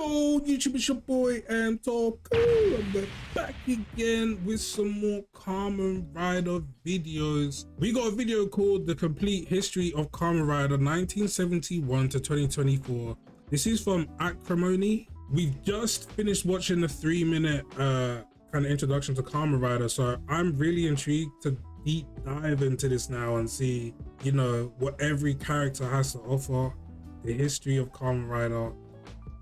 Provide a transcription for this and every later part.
Yo, YouTube, it's your boy Toku, and we're back again with some more Kamen Rider videos. We got a video called The Complete History of Kamen Rider 1971 to 2024. This is from Acrimony. We've just finished watching the 3-minute kind of introduction to Kamen Rider, so I'm really intrigued to deep dive into this now and see, you know, what every character has to offer, the history of Kamen Rider,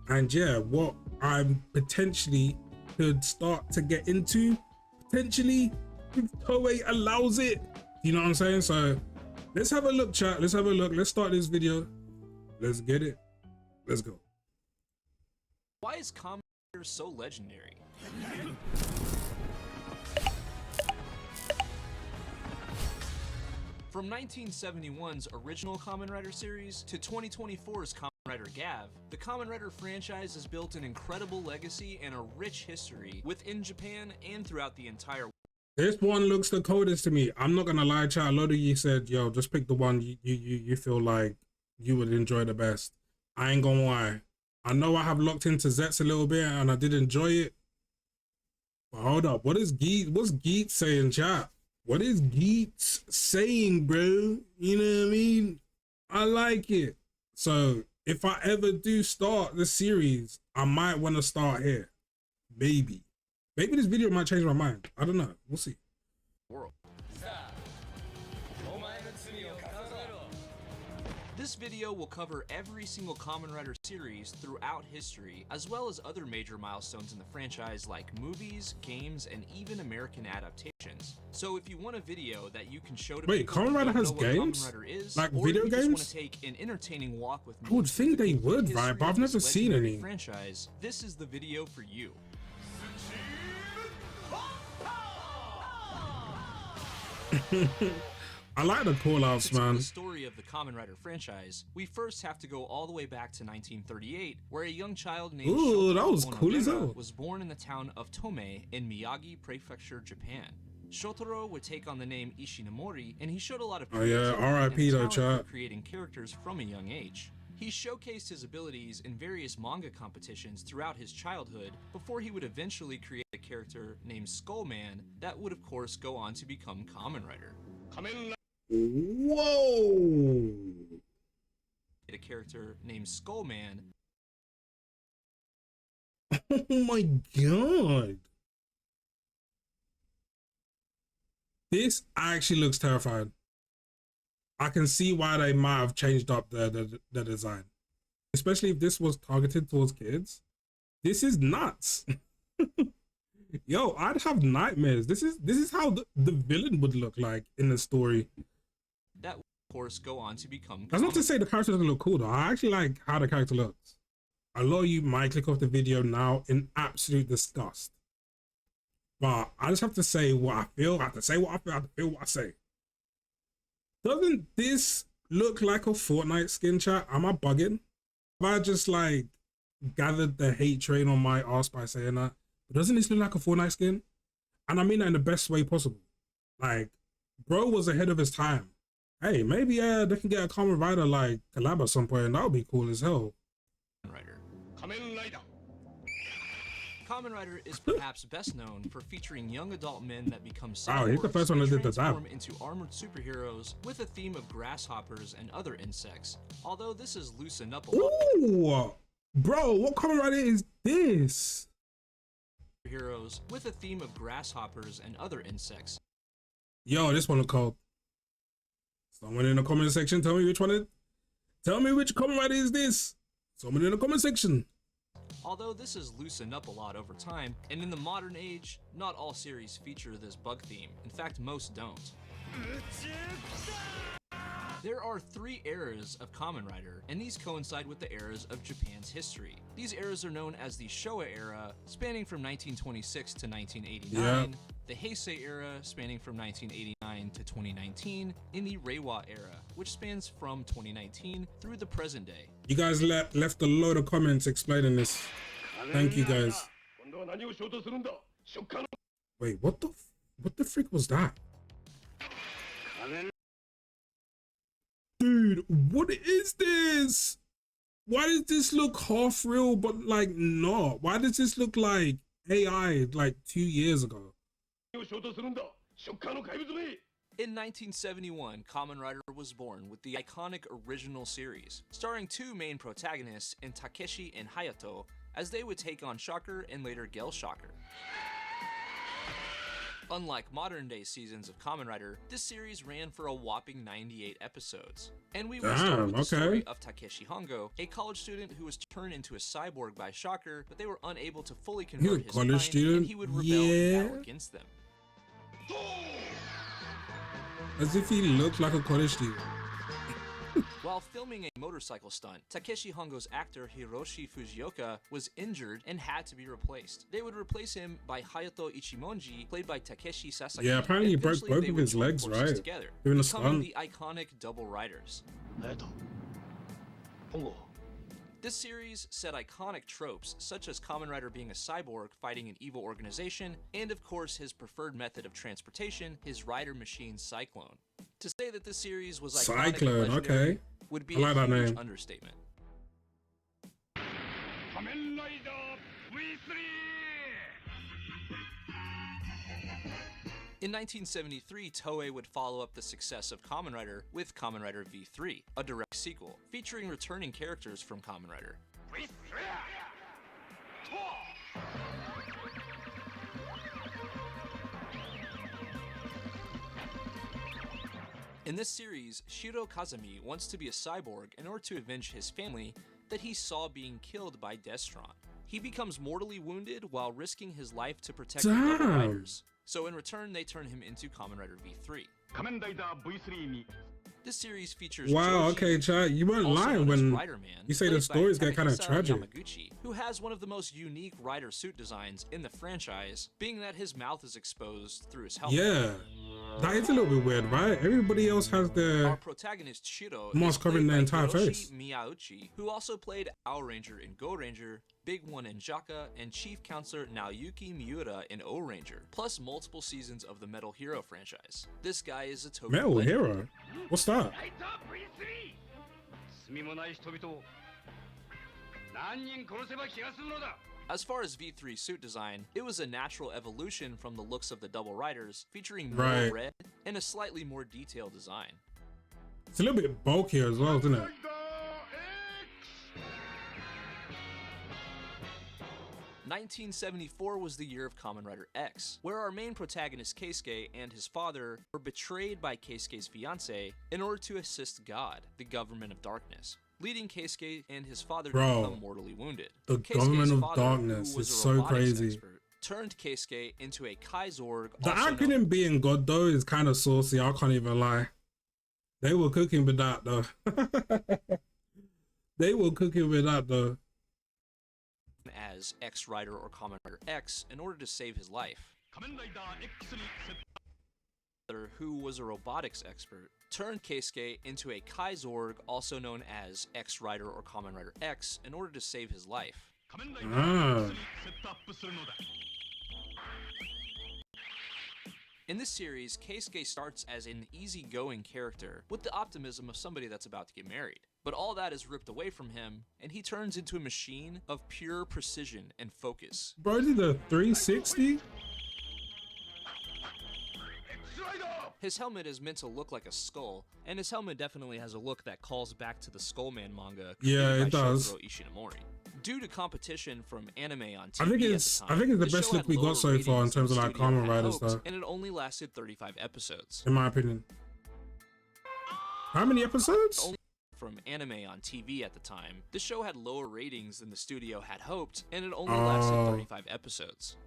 and yeah, what I'm potentially could start to get into, potentially, if Toei allows it. You know what I'm saying? So let's have a look, chat. Let's have a look. Let's start this video. Let's get it. Let's go. Why is Kamen Rider so legendary? From 1971's original Kamen Rider series to 2024's Kamen Rider Gav, the Kamen Rider franchise has built an incredible legacy and a rich history within Japan and throughout the entire world. This one looks the coldest to me. I'm not gonna lie, chat. A lot of you said, yo, just pick the one you feel like you would enjoy the best. I ain't gonna lie. I know I have locked into Zets a little bit and I did enjoy it. But hold up, what's Geet saying, chat? What is Geets saying, bro? You know what I mean? I like it. So if I ever do start the series, I might want to start here. Maybe this video might change my mind. I don't know. We'll see. World. This video will cover every single Kamen Rider series throughout history, as well as other major milestones in the franchise like movies, games, and even American adaptations. So if you want a video that you can show to Wait, people Kamen Rider who has don't know what games? Kamen Rider is, like or video if you just want games? to take an entertaining walk with me, I would think they would, history right? But I've of never this seen legendary any. franchise, this is the video for you. I like the call-outs, To tell man. the story of the Kamen Rider franchise, we first have to go all the way back to 1938, where a young child named Ooh, that was Shotaro cool as Onodera hell. was born in the town of Tome in Miyagi Prefecture, Japan. Shotaro would take on the name Ishinomori, and he showed a lot of Oh yeah, creativity R.I.P. and though, talent for chat. creating characters from a young age. He showcased his abilities in various manga competitions throughout his childhood before he would eventually create a character named Skullman that would of course go on to become Kamen Rider. Whoa! A character named Skullman. Oh my god! This actually looks terrifying. I can see why they might have changed up the design, especially if this was targeted towards kids. This is nuts. Yo, I'd have nightmares. This is how the villain would look like in the story. That would of course go on to become That's not to say the character doesn't look cool though. I actually like how the character looks. A lot of you might click off the video now in absolute disgust. But I just have to say what I feel. I have to say what I feel. I have to feel what I say. Doesn't this look like a Fortnite skin, chat? Am I bugging? Have I just like gathered the hate train on my ass by saying that? But doesn't this look like a Fortnite skin? And I mean that in the best way possible. Like, bro was ahead of his time. Hey, maybe they can get a Kamen Rider like collab at some point, and that would be cool as hell. Rider. Kamen Rider is perhaps best known for featuring young adult men that become Wow, he's the cyborgs first one and that did the dab. transform into armored superheroes with a theme of grasshoppers and other insects. Although this is loosened up a lot. Ooh, bro, what Kamen Rider is this? Heroes with a theme of grasshoppers and other insects. Yo, this one look cold. Someone in the comment section, tell me which one. Tell me which Kamen Rider is this. Someone in the comment section. Although this has loosened up a lot over time, and in the modern age, not all series feature this bug theme. In fact, most don't. There are 3 eras of Kamen Rider, and these coincide with the eras of Japan's history. These eras are known as the Showa era, spanning from 1926 to 1989, the Heisei era, spanning from 1989 to 2019, and the Reiwa era, which spans from 2019 through the present day. You guys left a load of comments explaining this. Thank you guys. Wait, what the freak was that? Dude, what is this? Why does this look half real, but like not? Why does this look like AI like 2 years ago? In 1971, Kamen Rider was born with the iconic original series, starring two main protagonists in Takeshi and Hayato, as they would take on Shocker and later Gel Shocker. Unlike modern-day seasons of Kamen Rider, this series ran for a whopping 98 episodes. And we will start with the story of Takeshi Hongo, a college student who was turned into a cyborg by Shocker, but they were unable to fully convert his mind, and he would rebel and battle against them. As if he looked like a college student. While filming a motorcycle stunt, Takeshi Hongo's actor Hiroshi Fujioka was injured and had to be replaced. They would replace him by Hayato Ichimonji, played by Takeshi Sasaki. Yeah, apparently he broke both of his legs, right? Together, Doing a becoming stunt. the iconic Double Riders. This series set iconic tropes such as Kamen Rider being a cyborg fighting an evil organization, and of course his preferred method of transportation, his rider machine Cyclone. To say that this series was iconic and legendary would be a huge understatement. Kamen Rider V3! In 1973, Toei would follow up the success of Kamen Rider with Kamen Rider V3, a direct sequel, featuring returning characters from Kamen Rider. In this series, Shiro Kazami wants to be a cyborg in order to avenge his family that he saw being killed by Destron. He becomes mortally wounded while risking his life to protect the other riders. So in return, they turn him into Kamen Rider V3. This series features okay, chat. You weren't lying when you say the stories get kind of tragic. Yamaguchi, who has one of the most unique rider suit designs in the franchise, being that his mouth is exposed through his helmet. Yeah, that is a little bit weird, right? Everybody else has their Our protagonist Shiro mask covering their entire Hiroshi face. Miyauchi, who also played Owl Ranger in Go Ranger, Big One in Jaka, and Chief Counselor Naoyuki Miura in O Ranger, plus multiple seasons of the Metal Hero franchise. This guy is a token Metal Hero? What's that? As far as V3 suit design, it was a natural evolution from the looks of the Double Riders, featuring more red and a slightly more detailed design. It's a little bit bulkier as well, isn't it? 1974 was the year of Kamen Rider X, where our main protagonist Keisuke and his father were betrayed by Keisuke's fiancée in order to assist God, the government of darkness, leading Keisuke and his father to become mortally wounded. The government of darkness is so crazy. Expert, turned Keisuke into a Kaizorg. The acronym being God though is kind of saucy, I can't even lie. They were cooking with that though. They were cooking with that though. As X Rider or Kamen Rider X in order to save his life. Who was a robotics expert, turned Keisuke into a Kaizorg, also known as X Rider or Kamen Rider X, in order to save his life. In this series, Keisuke starts as an easygoing character with the optimism of somebody that's about to get married. But all that is ripped away from him, and he turns into a machine of pure precision and focus. Bro, did a 360? His helmet is meant to look like a skull, and his helmet definitely has a look that calls back to the Skullman manga created by Shotaro Ishinomori. Due to competition from anime on TV I think it's the best look we got so far in terms of like Kamen Riders though. And it only lasted 35 episodes. In my opinion. How many episodes? Only from anime on TV at the time. The show had lower ratings than the studio had hoped, and it only lasted 35 episodes.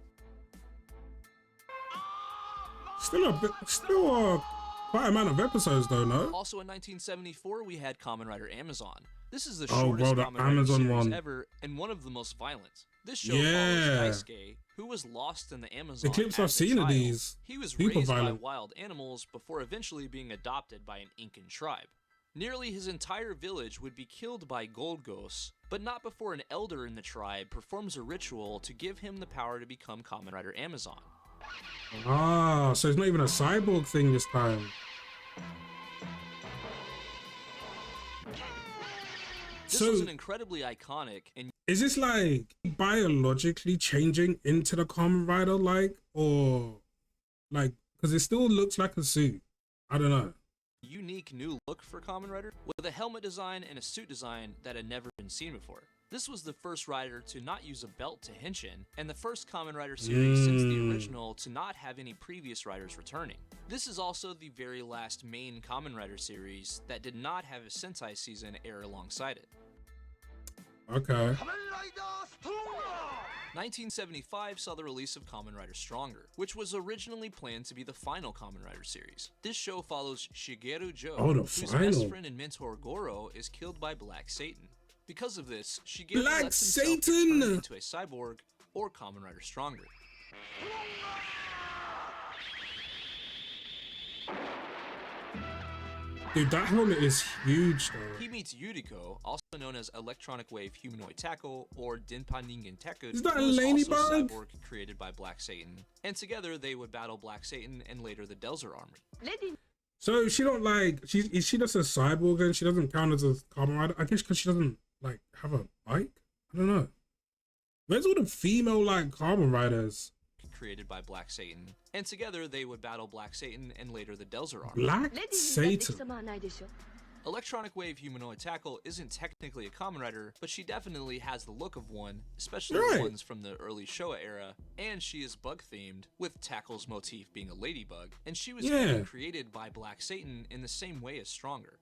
Still a quite amount of episodes though, no? Also in 1974, we had Kamen Rider Amazon. This is the shortest Kamen Rider Amazon series one ever, and one of the most violent. This show follows Keisuke, who was lost in the Amazon. The clips I've seen of these, he was raised by wild animals before eventually being adopted by an Incan tribe. Nearly his entire village would be killed by Golgos, but not before an elder in the tribe performs a ritual to give him the power to become Kamen Rider Amazon. Ah, so it's not even a cyborg thing this time. This was an incredibly iconic and is this like biologically changing into the Kamen Rider, like, or like, because it still looks like a suit? I don't know. unique new look for Kamen Rider with a helmet design and a suit design that had never been seen before. This was the first rider to not use a belt to Henshin, and the first Kamen Rider series since the original to not have any previous riders returning. This is also the very last main Kamen Rider series that did not have a Sentai season air alongside it. Okay. 1975 saw the release of Kamen Rider Stronger, which was originally planned to be the final Kamen Rider series. This show follows Shigeru Joe, whose best friend and mentor Goro is killed by Black Satan. Because of this, Shigeru lets himself turn into a cyborg or Kamen Rider Stronger. Dude, that helmet is huge though. He meets Yuriko, also known as Electronic Wave Humanoid Tackle or Denpa Ningen Tekken, Is that a who was also ladybug? cyborg created by Black Satan, and together they would battle Black Satan and later the Delzer Army. So she don't like, is she just a cyborg and she doesn't count as a Kamen Rider? I guess because she doesn't like have a bike? I don't know. Where's all the female like Kamen Riders? Created by Black Satan, and together they would battle Black Satan and later the Delzer Army. Black Satan. Electronic Wave Humanoid Tackle isn't technically a Kamen Rider, but she definitely has the look of one, especially the ones from the early Showa era, and she is bug-themed, with Tackle's motif being a ladybug, and she was created by Black Satan in the same way as Stronger.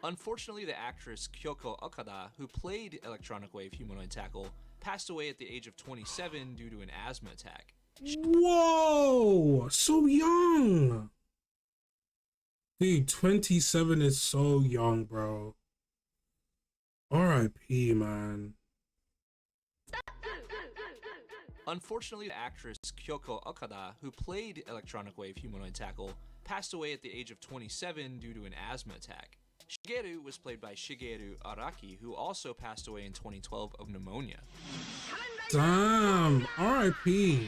Unfortunately, the actress Kyoko Okada, who played Electronic Wave Humanoid Tackle, passed away at the age of 27 due to an asthma attack. Whoa, so young. Dude, 27 is so young, bro. R.I.P., man. Unfortunately, the actress Kyoko Okada, who played Electronic Wave Humanoid Tackle, passed away at the age of 27 due to an asthma attack. Shigeru was played by Shigeru Araki, who also passed away in 2012 of pneumonia. Damn, R.I.P.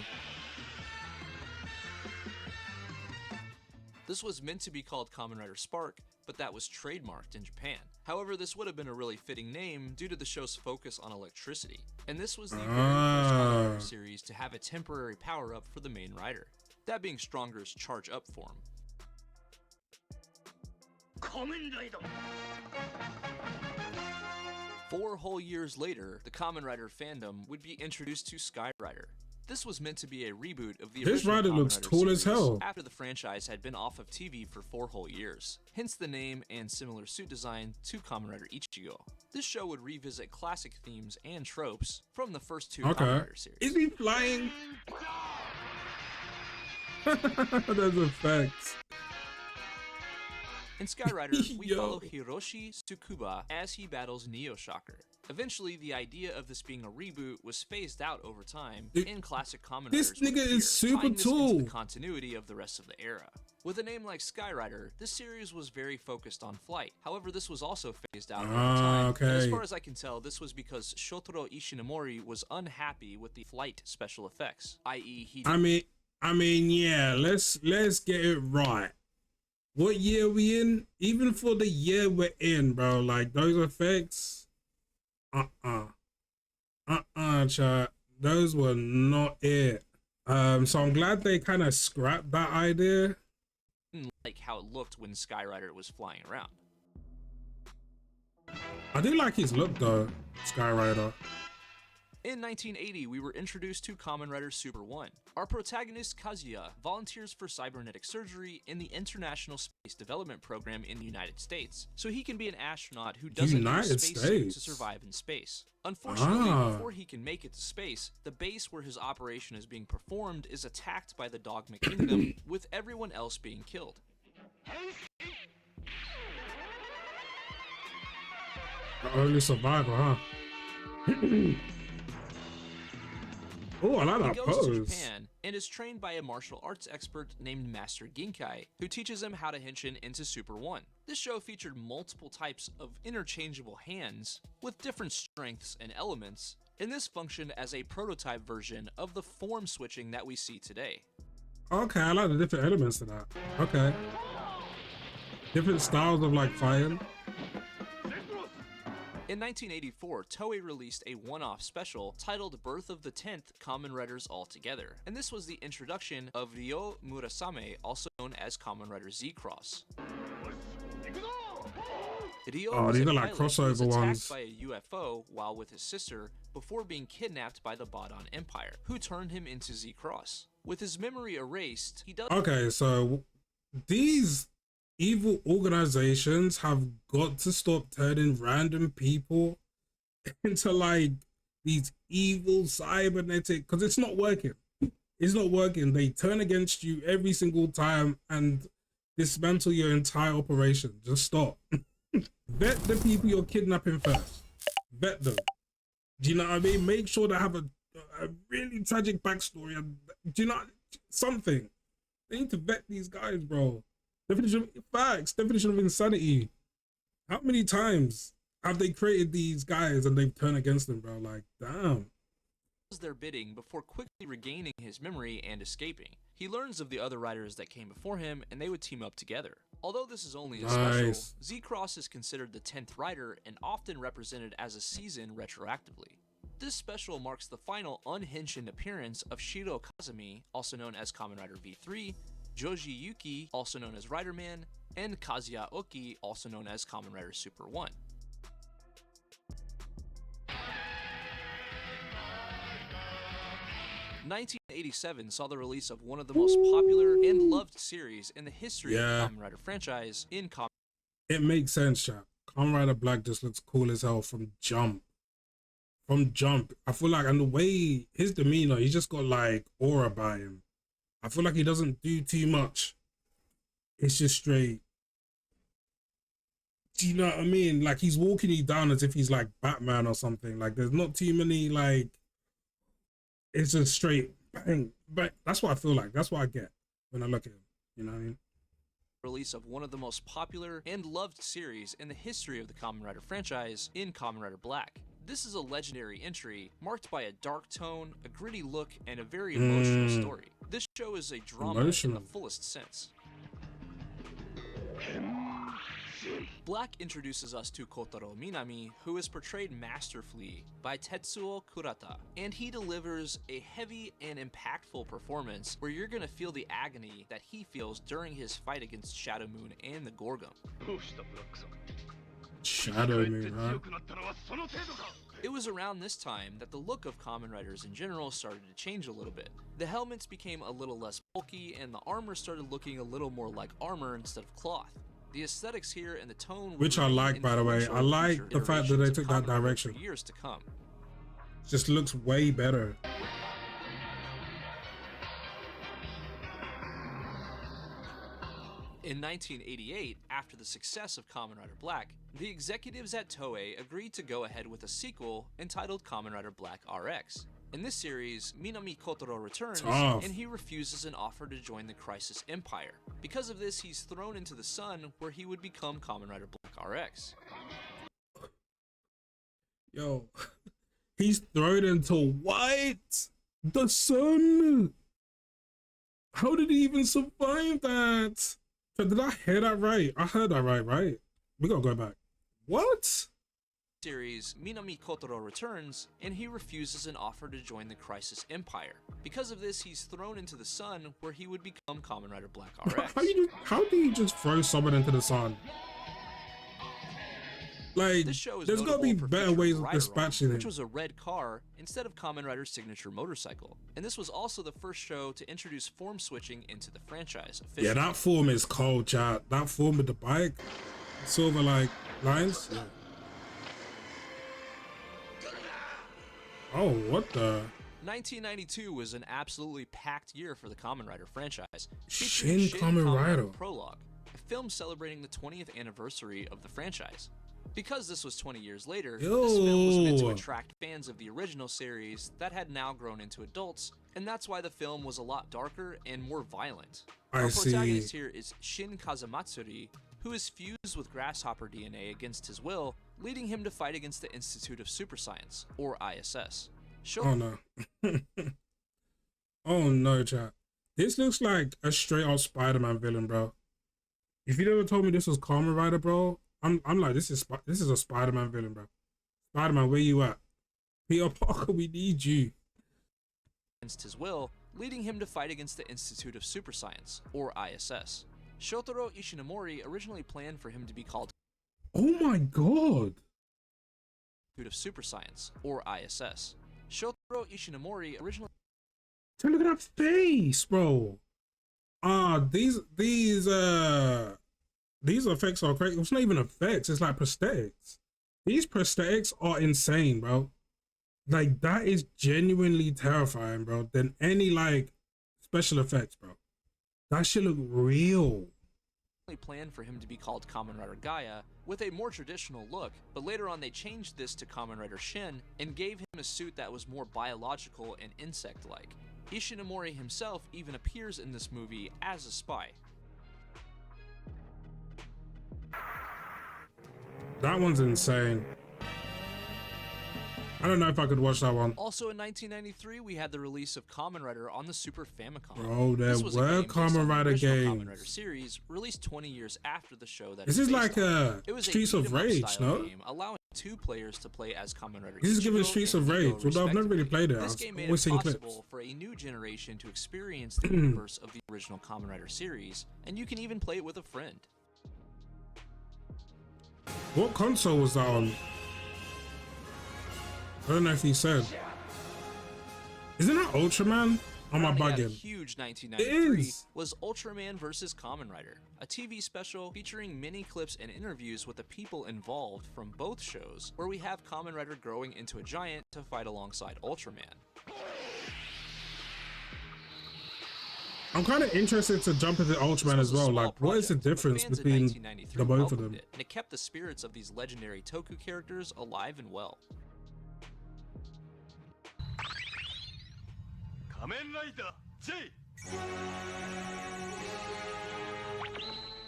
This was meant to be called Kamen Rider Spark, but that was trademarked in Japan. However, this would have been a really fitting name due to the show's focus on electricity. And this was the very first Kamen Rider series to have a temporary power-up for the main rider, that being Stronger's charge-up form. 4 whole years later, the Kamen Rider fandom would be introduced to Sky Rider. This was meant to be a reboot of the This original rider Kamen looks Rider tall as series hell. after the franchise had been off of TV for 4 whole years. Hence the name and similar suit design to Kamen Rider Ichigo. This show would revisit classic themes and tropes from the first 2 Kamen Rider series. Is he flying? That's a fact. In Sky Rider, we follow Hiroshi Tsukuba as he battles Neo Shocker. Eventually, the idea of this being a reboot was phased out over time, and classic Kamen Riders This nigga is super into tall. the continuity of the rest of the era. With a name like Sky Rider, this series was very focused on flight. However, this was also phased out over time. And as far as I can tell, this was because Shotaro Ishinomori was unhappy with the flight special effects, i.e. he... I mean, yeah, let's get it right. What year we in? Even for the year we're in, bro, like those effects, chat. Those were not it. So I'm glad they kind of scrapped that idea. Like how it looked when Sky Rider was flying around. I do like his look though, Sky Rider. In 1980, we were introduced to Kamen Rider Super 1. Our protagonist, Kazuya, volunteers for cybernetic surgery in the International Space Development Program in the United States, so he can be an astronaut who doesn't need a spacesuit to survive in space. Unfortunately, before he can make it to space, the base where his operation is being performed is attacked by the Dogma Kingdom, with everyone else being killed. The only survivor, huh? Oh, I like that pose. He goes to Japan and is trained by a martial arts expert named Master Ginkai, who teaches him how to henshin into Super 1. This show featured multiple types of interchangeable hands with different strengths and elements, and this functioned as a prototype version of the form switching that we see today. Okay, I like the different elements to that. Okay. Different styles of like fighting. In 1984, Toei released a one-off special titled Birth of the 10th Kamen Riders All Together, and this was the introduction of Ryo Murasame, also known as Kamen Rider Z-Cross. Ryo was these a are like pilot who was crossover attacked ones. by a UFO while with his sister before being kidnapped by the Badan Empire, who turned him into Z-Cross. With his memory erased, he does— Okay, so these evil organizations have got to stop turning random people into like these evil cybernetic, because it's not working. It's not working. They turn against you every single time and dismantle your entire operation. Just stop. Vet the people you're kidnapping first. Vet them. Do you know what I mean? Make sure they have a really tragic backstory, and do you know something? They need to vet these guys, bro. Definition of facts, definition of insanity. How many times have they created these guys and they've turned against them, bro? Like, damn. their bidding before quickly regaining his memory and escaping. He learns of the other riders that came before him, and they would team up together. Although this is only a special, Z-Cross is considered the 10th rider and often represented as a season retroactively. This special marks the final unhinged appearance of Shiro Kazumi, also known as Kamen Rider V3, Joji Yuki, also known as Riderman, and Kazuya Oki, also known as Kamen Rider Super 1. (1987) saw the release of one of the most popular and loved series in the history of the Kamen Rider franchise in Kamen. It makes sense, chat. Kamen Rider Black just looks cool as hell from jump. From jump. I feel like, and the way his demeanor, he's just got like aura by him. I feel like he doesn't do too much. It's just straight. Do you know what I mean? Like he's walking you down as if he's like Batman or something. Like there's not too many like. It's just straight bang. But that's what I feel like. That's what I get when I look at him. You know what I mean? Release of one of the most popular and loved series in the history of the Kamen Rider franchise in Kamen Rider Black. This is a legendary entry marked by a dark tone, a gritty look, and a very emotional story. This show is a drama in the fullest sense. Black introduces us to Kotaro Minami, who is portrayed masterfully by Tetsuo Kurata, and he delivers a heavy and impactful performance where you're gonna feel the agony that he feels during his fight against Shadow Moon and the Gorgon. Shadow Moon, huh? It was around this time that the look of Kamen Riders in general started to change a little bit. The helmets became a little less bulky, and the armor started looking a little more like armor instead of cloth. The aesthetics here and the tone, which I like, by the way. I like the fact that they took that direction. For years to come. Just looks way better. In 1988, after the success of Kamen Rider Black, the executives at Toei agreed to go ahead with a sequel entitled Kamen Rider Black RX. In this series, Minami Kotaro returns, and he refuses an offer to join the Crisis Empire. Because of this, he's thrown into the sun, where he would become Kamen Rider Black RX. Yo, he's thrown into what? The sun? How did he even survive that? So did I hear that right? I heard that right? We gotta go back. What? Series, Minami Kotaro returns, and he refuses an offer to join the Crisis Empire. Because of this, he's thrown into the sun, where he would become Kamen Rider Black RX. How do you just throw someone into the sun? Like, there's gotta be better ways of dispatching it. Which was a red car instead of Kamen Rider's signature motorcycle. And this was also the first show to introduce form switching into the franchise officially. Yeah, that form is cold, chat. That form with the bike, silver like lines. Yeah. Oh, what the? 1992 was an absolutely packed year for the Kamen Rider franchise. Shin Kamen Rider Prologue, a film celebrating the 20th anniversary of the franchise. Because this was 20 years later, this film was meant to attract fans of the original series that had now grown into adults, and that's why the film was a lot darker and more violent. Our protagonist here is Shin Kazamatsuri, who is fused with grasshopper DNA against his will, leading him to fight against the Institute of Super Science, or ISS. Oh no. Oh no, chat. This looks like a straight up Spider-Man villain, bro. If you never told me this was Kamen Rider, bro, I'm like, this is a Spider-Man villain, bro. Spider-Man, where you at? Peter Parker, we need you. Against his will, leading him to fight against the Institute of Super Science, or ISS. Shotaro Ishinomori originally planned for him to be called Oh my god. Institute of Super Science, or ISS. Shotaro Ishinomori originally... Look at that face, bro. These effects are crazy. It's not even effects, it's like prosthetics. These prosthetics are insane, bro. Like, that is genuinely terrifying, bro, than any, like, special effects, bro. That shit look real. Planned for him to be called Kamen Rider Gaia with a more traditional look, but later on they changed this to Kamen Rider Shin and gave him a suit that was more biological and insect-like. Ishinomori himself even appears in this movie as a spy. That one's insane. I don't know if I could watch that one. Also in 1993, we had the release of Kamen Rider on the Super Famicom. Bro, there were Kamen Rider games. Kamen Rider series released 20 years after the show that this is like a Streets of Rage, no? Game, allowing two players to play as Kamen Rider. This is giving Streets of Rage, although I've never really played it. This game made always it seen possible clips. for a new generation to experience the universe of the original Kamen Rider series, and you can even play it with a friend. What console was that on? I don't know if he said. Isn't that Ultraman? Am I bugging? A huge 1993 was Ultraman vs. Kamen Rider, a TV special featuring mini clips and interviews with the people involved from both shows, where we have Kamen Rider growing into a giant to fight alongside Ultraman. I'm kind of interested to jump into Ultraman as well. Like, what is the difference between the both of them? And it kept the spirits of these legendary Toku characters alive and well. Kamen Rider J.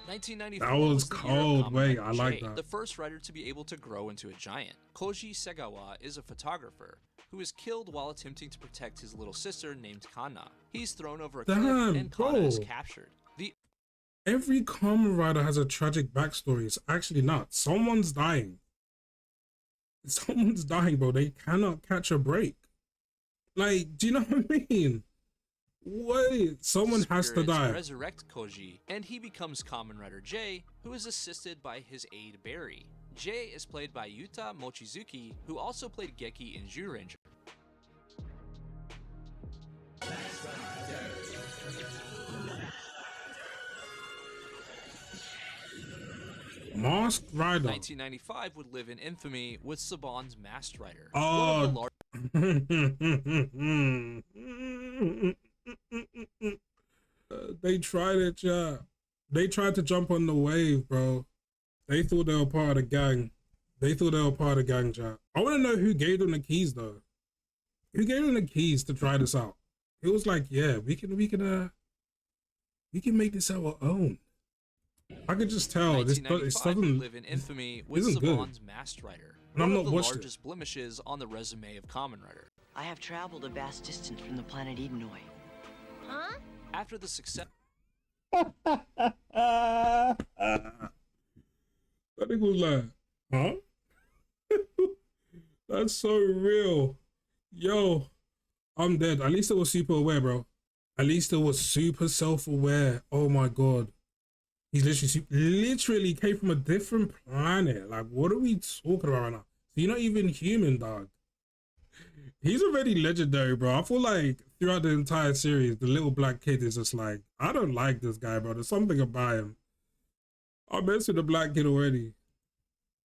1994 that was the cold. Wait, I like J, that. The first rider to be able to grow into a giant. Koji Segawa is a photographer who is killed while attempting to protect his little sister named Kanna. He's thrown over a cliff and Kanna is captured. Every Kamen Rider has a tragic backstory. It's actually not. Someone's dying. Someone's dying, bro. They cannot catch a break. Like, do you know what I mean? Wait, someone has to die. Resurrect Koji, and he becomes Kamen Rider J, who is assisted by his aide Barry. J is played by Yuta Mochizuki, who also played Geki in Zyuranger. Masked Rider. 1995 would live in infamy with Saban's Masked Rider. Oh. They tried it, yeah. They tried to jump on the wave, bro. They thought they were part of the gang. Chat. I want to know who gave them the keys, though. Who gave them the keys to try this out? It was like, yeah, we can make this our own. I could just tell this doesn't live in infamy with isn't good. Saban's Masked Rider. And I'm not the watched largest blemishes on the resume of Kamen Rider. I have traveled a vast distance from the planet Edenoi. Huh? After the success that nigga was like, huh? That's so real. Yo, I'm dead. At least it was super aware, bro. At least it was super self-aware. Oh my god. He's literally came from a different planet. Like, what are we talking about right now? So you're not even human, dog. He's already legendary, bro. I feel like throughout the entire series, the little black kid is just like, I don't like this guy, bro. There's something about him. I mess with the black kid already.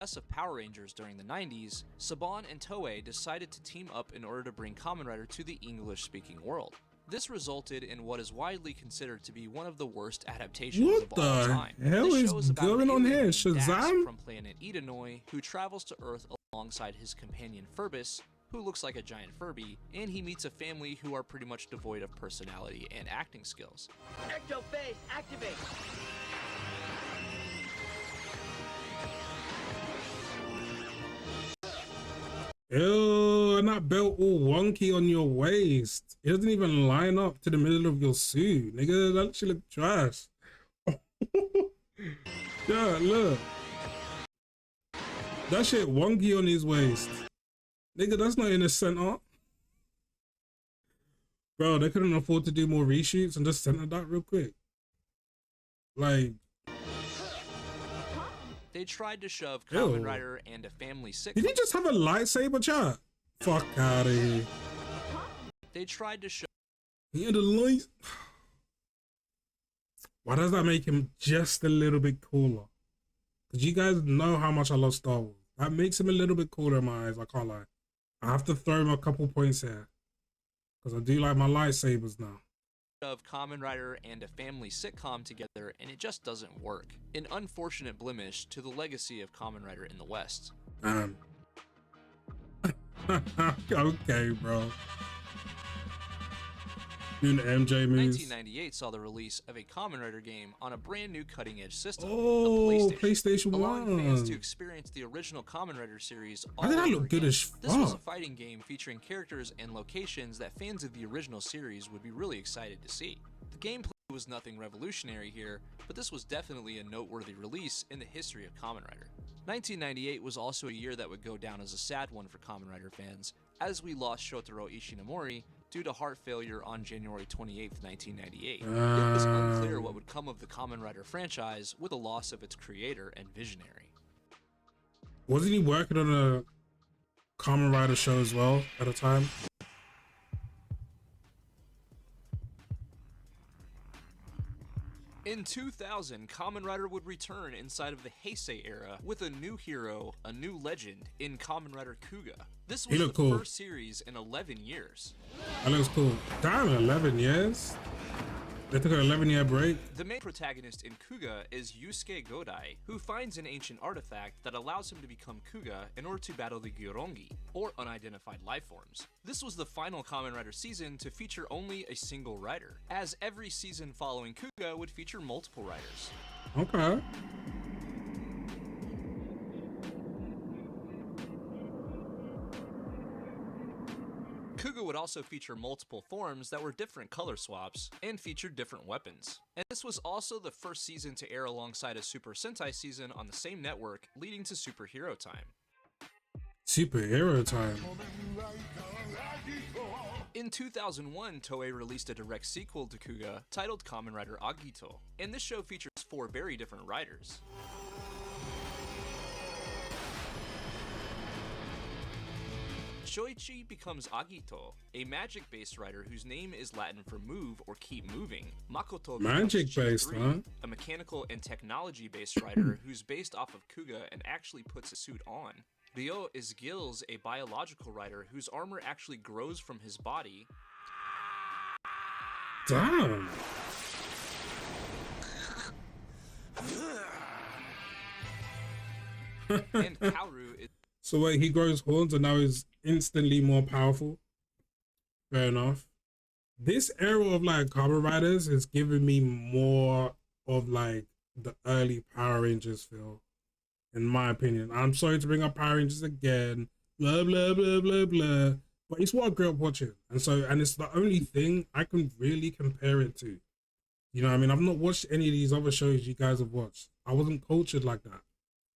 of Power Rangers during the 90s, Saban and Toei decided to team up in order to bring Kamen Rider to the English-speaking world. This resulted in what is widely considered to be one of the worst adaptations of all time. What the hell is going on here? Shazam? From planet Edenoi, who travels to Earth alongside his companion Furbus, who looks like a giant Furby, and he meets a family who are pretty much devoid of personality and acting skills. Ecto phase, activate! Ew, and that belt all wonky on your waist. It doesn't even line up to the middle of your suit. Nigga, that shit look trash. Yeah, look. That shit wonky on his waist. Nigga, that's not in the center. Bro, they couldn't afford to do more reshoots and just center that real quick. Like, They tried to shove Kamen Rider and a family sitcom. did he just have a lightsaber, chat? Fuck out of here. They tried to shove. He had a light. Why does that make him just a little bit cooler? Because you guys know how much I love Star Wars. That makes him a little bit cooler in my eyes, I can't lie. I have to throw him a couple points here. Because I do like my lightsabers now. Of Kamen Rider and a family sitcom together, and it just doesn't work. An unfortunate blemish to the legacy of Kamen Rider in the West. Okay, bro. Doing the MJ moves. 1998 saw the release of a Kamen Rider game on a brand new cutting-edge system, Oh, the PlayStation 1. allowing fans to experience the original Kamen Rider series all Why did that over look good again. as fuck? This was a fighting game featuring characters and locations that fans of the original series would be really excited to see. The gameplay was nothing revolutionary here, but this was definitely a noteworthy release in the history of Kamen Rider. 1998 was also a year that would go down as a sad one for Kamen Rider fans, as we lost Shotaro Ishinomori due to heart failure on January 28, 1998. It was unclear what would come of the Kamen Rider franchise with the loss of its creator and visionary. Wasn't he working on a Kamen Rider show as well at the time? In 2000, Kamen Rider would return inside of the Heisei era with a new hero, a new legend in Kamen Rider Kuga. This was the first series in 11 years. That looks cool. Damn, 11 years? They took an 11-year break. The main protagonist in Kuga is Yusuke Godai, who finds an ancient artifact that allows him to become Kuga in order to battle the Gyorongi, or unidentified life forms. This was the final Kamen Rider season to feature only a single rider, as every season following Kuga would feature multiple riders. Okay. Kuga would also feature multiple forms that were different color swaps and featured different weapons. And this was also the first season to air alongside a Super Sentai season on the same network, leading to Superhero Time. Superhero Time. In 2001, Toei released a direct sequel to Kuga titled Kamen Rider Agito, and this show features 4 very different riders. Shoichi becomes Agito, a magic-based rider whose name is Latin for move or keep moving. Makoto Magic-based, huh? a mechanical and technology-based rider who's based off of Kuga and actually puts a suit on. Ryo is Gills, a biological rider whose armor actually grows from his body. Damn. And Kaoru is... So wait, he grows horns and now he's instantly more powerful? Fair enough. This era of like Kamen Riders is giving me more of like the early Power Rangers feel, in my opinion. I'm sorry to bring up Power Rangers again, blah blah blah blah blah, but it's what I grew up watching, and it's the only thing I can really compare it to. You know what I mean? I've not watched any of these other shows you guys have watched. I wasn't cultured like that.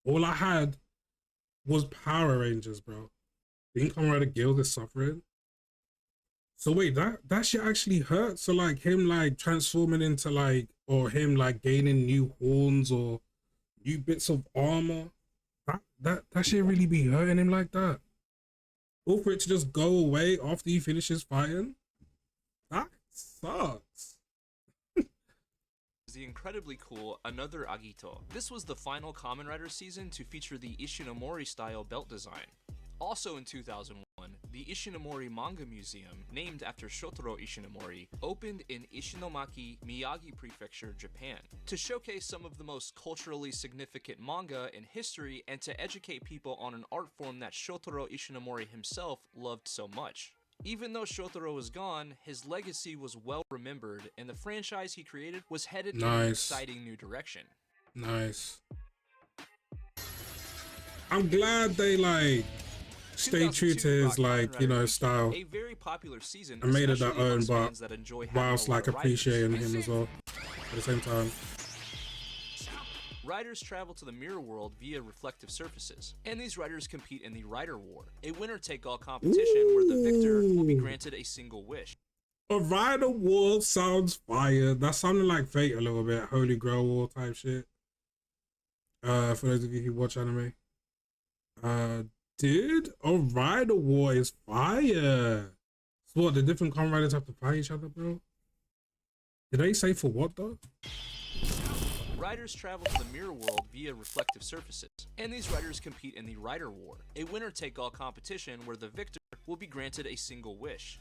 All I had was Power Rangers, bro. Think Kamen Rider Guild is suffering. So wait, that shit actually hurt. So like him like transforming into like, or him like gaining new horns or new bits of armor, that shit really be hurting him like that. Or for it to just go away after he finishes fighting, that sucks. The incredibly cool Another Agito. This was the final Kamen Rider season to feature the Ishinomori style belt design. Also in 2001, the Ishinomori Manga Museum, named after Shotaro Ishinomori, opened in Ishinomaki, Miyagi Prefecture, Japan, to showcase some of the most culturally significant manga in history and to educate people on an art form that Shotaro Ishinomori himself loved so much. Even though Shotaro was gone, his legacy was well remembered, and the franchise he created was headed in an exciting new direction. Nice. I'm glad they like stay true to his like, you know, style. A very popular season, and made it their especially own, amongst but fans that enjoy having whilst a lot like of riders. appreciating him as well at the same time. Riders travel to the mirror world via reflective surfaces, and these riders compete in the Rider War, a winner-take-all competition where the victor will be granted a single wish. A Rider War sounds fire. That's something like Fate a little bit, Holy Grail War type shit. For those of you who watch anime. Dude, a Rider War is fire. So what, the different Kamen Riders have to fight each other, bro? Did they say for what though? Riders travel to the mirror world via reflective surfaces, and these riders compete in the Rider War, a winner-take-all competition where the victor will be granted a single wish.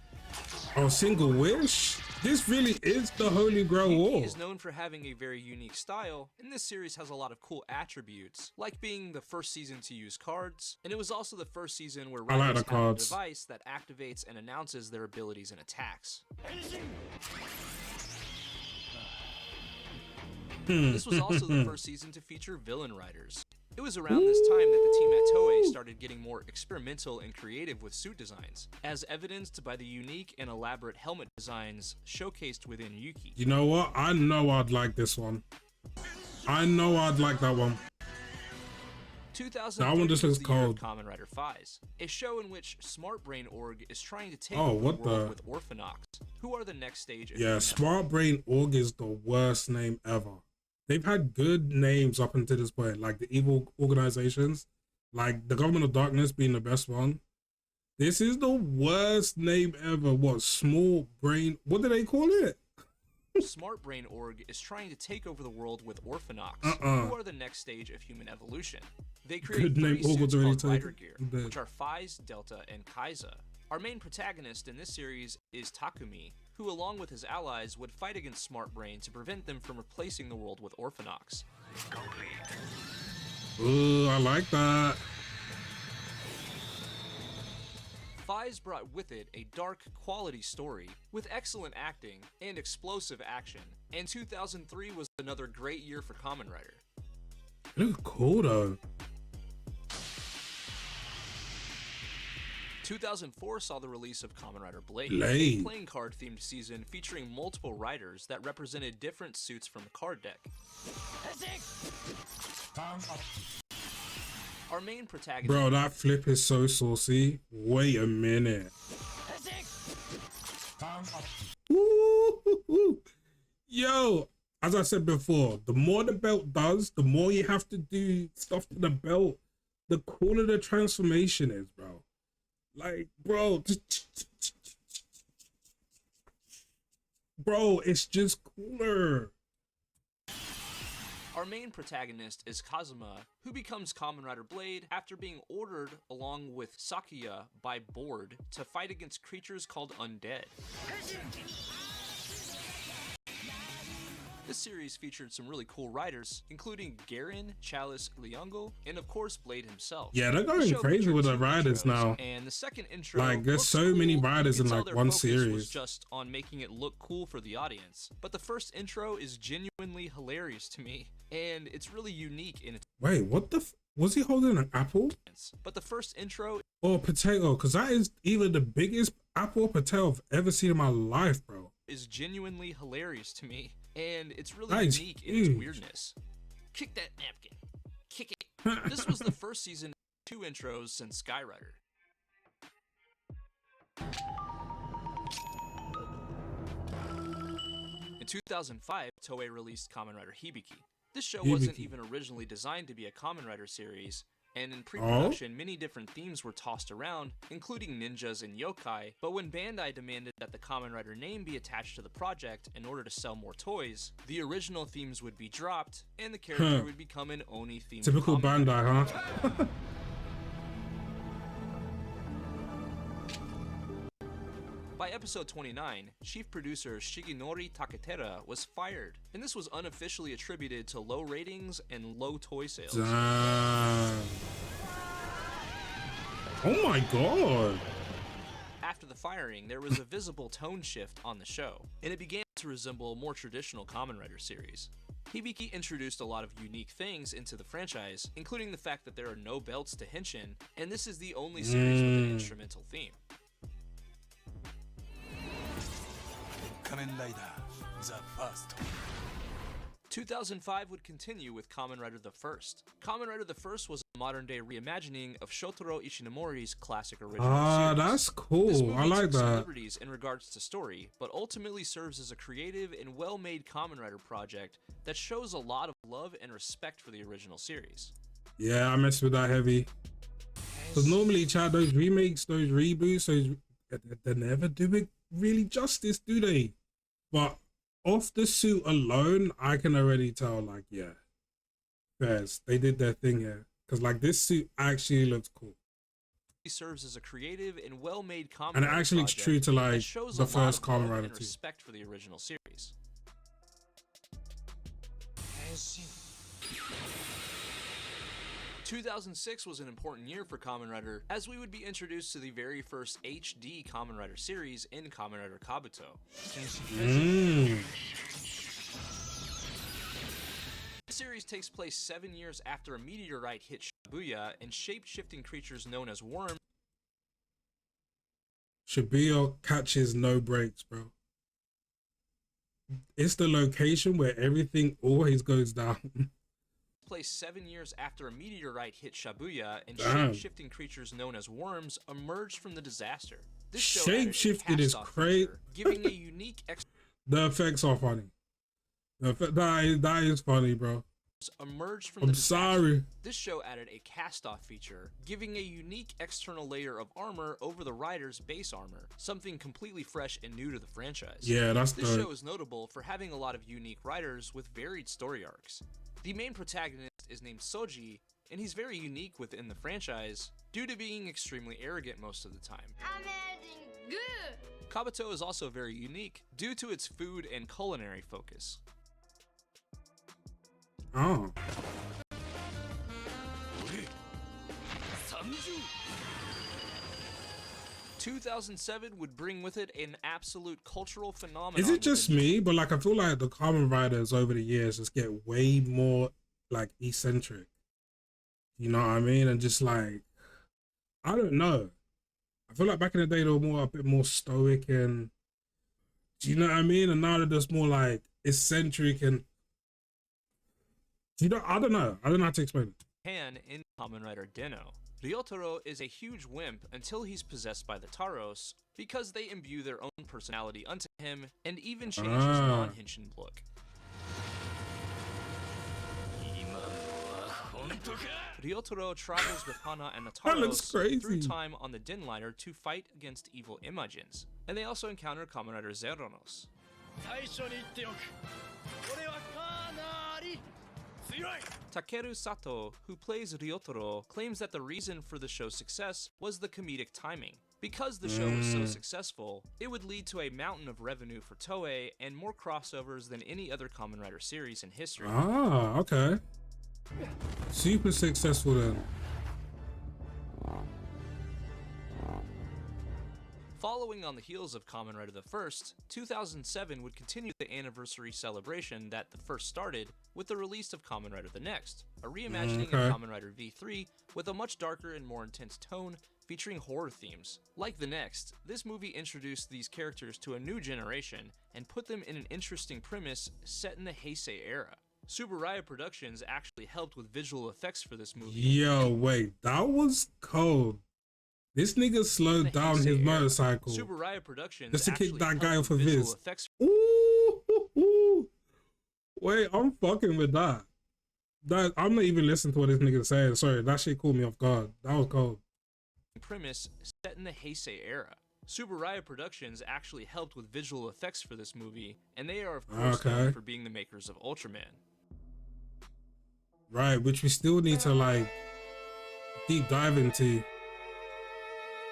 Oh, single wish? This really is the Holy Grail War. He is known for having a very unique style, and this series has a lot of cool attributes, like being the first season to use cards, and it was also the first season where riders have a device that activates and announces their abilities and attacks. This was also the first season to feature villain riders. It was around this time that the team at Toei started getting more experimental and creative with suit designs, as evidenced by the unique and elaborate helmet designs showcased within Yuki. You know what? I know I'd like this one. I know I'd like that one. 2003 that one just looks was the year of cold. Kamen Rider Phase, a show in which Smart Brain Org is trying to take Oh, over what the world the? with Orphanox, who are the next stage of Yeah, human Smart Brain Org is the worst name ever. They've had good names up until this point, like the evil organizations, like the Government of Darkness being the best one. This is the worst name ever. What, Small Brain? What do they call it? Smart Brain Org is trying to take over the world with Orphanox, who are the next stage of human evolution. They create three suits called Rider Gear, which are Phase, Delta, and Kaiza. Our main protagonist in this series is Takumi, who along with his allies would fight against Smart Brain to prevent them from replacing the world with Orphanox. Ooh, I like that. Phase brought with it a dark, quality story with excellent acting and explosive action, and 2003 was another great year for Kamen Rider. It looks cool though. 2004 saw the release of Kamen Rider Blade, Blade, a playing card themed season featuring multiple riders that represented different suits from the card deck. Our main protagonist. Bro, that flip is so saucy. Wait a minute. Ooh, yo, as I said before, the more the belt does, the more you have to do stuff to the belt, the cooler the transformation is, bro. Like, bro, bro, it's just cooler. Our main protagonist is Kazuma, who becomes Kamen Rider Blade after being ordered, along with Sakuya, by Board to fight against creatures called Undead. This series featured some really cool riders, including Garen, Chalice, Liango, and of course Blade himself. Yeah, they're going crazy with the riders now. And the second intro, like, there's so many riders in like one series. Was just on making it look cool for the audience, but the first intro is genuinely hilarious to me, and it's really unique in its. Wait, what the? Was he holding an apple? But the first intro or potato, because that is either the biggest apple or potato I've ever seen in my life, bro. Is genuinely hilarious to me, and it's really unique in its weirdness. Kick that napkin. Kick it. This was the first season of 2 intros since Skyrider. In 2005, Toei released Kamen Rider Hibiki. This show wasn't even originally designed to be a Kamen Rider series, and in pre-production, many different themes were tossed around, including ninjas and yokai, but when Bandai demanded that the Kamen Rider name be attached to the project in order to sell more toys, the original themes would be dropped, and the character would become an Oni-themed Typical Bandai, huh? By episode 29, chief producer Shigenori Taketera was fired, and this was unofficially attributed to low ratings and low toy sales. Oh my god! After the firing, there was a visible tone shift on the show, and it began to resemble a more traditional Kamen Rider series. Hibiki introduced a lot of unique things into the franchise, including the fact that there are no belts to Henshin, and this is the only series with an instrumental theme. Kamen Rider, the first. 2005 would continue with Kamen Rider the First. Kamen Rider the First was a modern-day reimagining of Shotaro Ishinomori's classic original series. That's cool. This movie I like took some that. liberties in regards to story, but ultimately serves as a creative and well-made Kamen Rider project that shows a lot of love and respect for the original series. Yeah, I mess with that heavy. Because normally, Chad, those remakes, those reboots, they never do it really justice, do they? But off the suit alone, I can already tell, like, yeah, fairs, they did their thing here. Because, like, this suit actually looks cool. He serves as a creative and well-made Kamen And it Rider actually looks project true to, like, that shows the a lot first of Kamen love Rider and too. respect for the original series. 2006 was an important year for Kamen Rider, as we would be introduced to the very first HD Kamen Rider series in Kamen Rider Kabuto. This series takes place 7 years after a meteorite hit Shibuya, and shape-shifting creatures known as worms. Shibuya catches no breaks, bro. It's the location where everything always goes down. Place 7 years after a meteorite hit Shibuya, and Damn. shape-shifting creatures known as worms emerged from the disaster. This show Shape-shifted is crazy. Giving a unique The effects are funny. That is funny, bro. emerged from I'm the disaster. sorry. This show added a cast-off feature, giving a unique external layer of armor over the rider's base armor, something completely fresh and new to the franchise. Yeah, that's This dope. show is notable for having a lot of unique riders with varied story arcs. The main protagonist is named Soji, and he's very unique within the franchise due to being extremely arrogant most of the time. Amazing good. Kabuto is also very unique due to its food and culinary focus. Oh. 2007 would bring with it an absolute cultural phenomenon. Is it just within- me? But like, I feel like the Kamen Riders over the years just get way more like eccentric. You know what I mean? And just like, I don't know. I feel like back in the day they were a bit more stoic and, do you know what I mean? And now they're just more like eccentric and, I don't know. I don't know how to explain it. Japan in Kamen Rider Denno. Ryotaro is a huge wimp until he's possessed by the Taros, because they imbue their own personality unto him and even change his non-Henshin look. Ryotaro travels with Hana and the That looks Taros crazy. through time on the Den liner to fight against evil Imagins, and they also encounter Kamen Rider Zeronos. Takeru Sato, who plays Ryotaro, claims that the reason for the show's success was the comedic timing. Because the show was so successful, it would lead to a mountain of revenue for Toei and more crossovers than any other Kamen Rider series in history. Ah, okay. Super successful then. Following on the heels of Kamen Rider the First, 2007 would continue the anniversary celebration that the first started with the release of Kamen Rider the Next, a reimagining Okay. of Kamen Rider V3 with a much darker and more intense tone featuring horror themes. Like the Next, this movie introduced these characters to a new generation and put them in an interesting premise set in the Heisei era. Subaraya Productions actually helped with visual effects for this movie. Yo, wait, that was cold. This nigga slowed down his motorcycle Subaraya Productions just to kick actually that helped guy off with of visual his. effects Ooh. Wait, I'm fucking with that. I'm not even listening to what this nigga saying. Sorry, that shit caught me off guard. That was cold. premise set in the Heisei era. Subaraya Productions actually helped with visual effects for this movie, and they are of course known for being the makers of Ultraman. Right, which we still need to like deep dive into.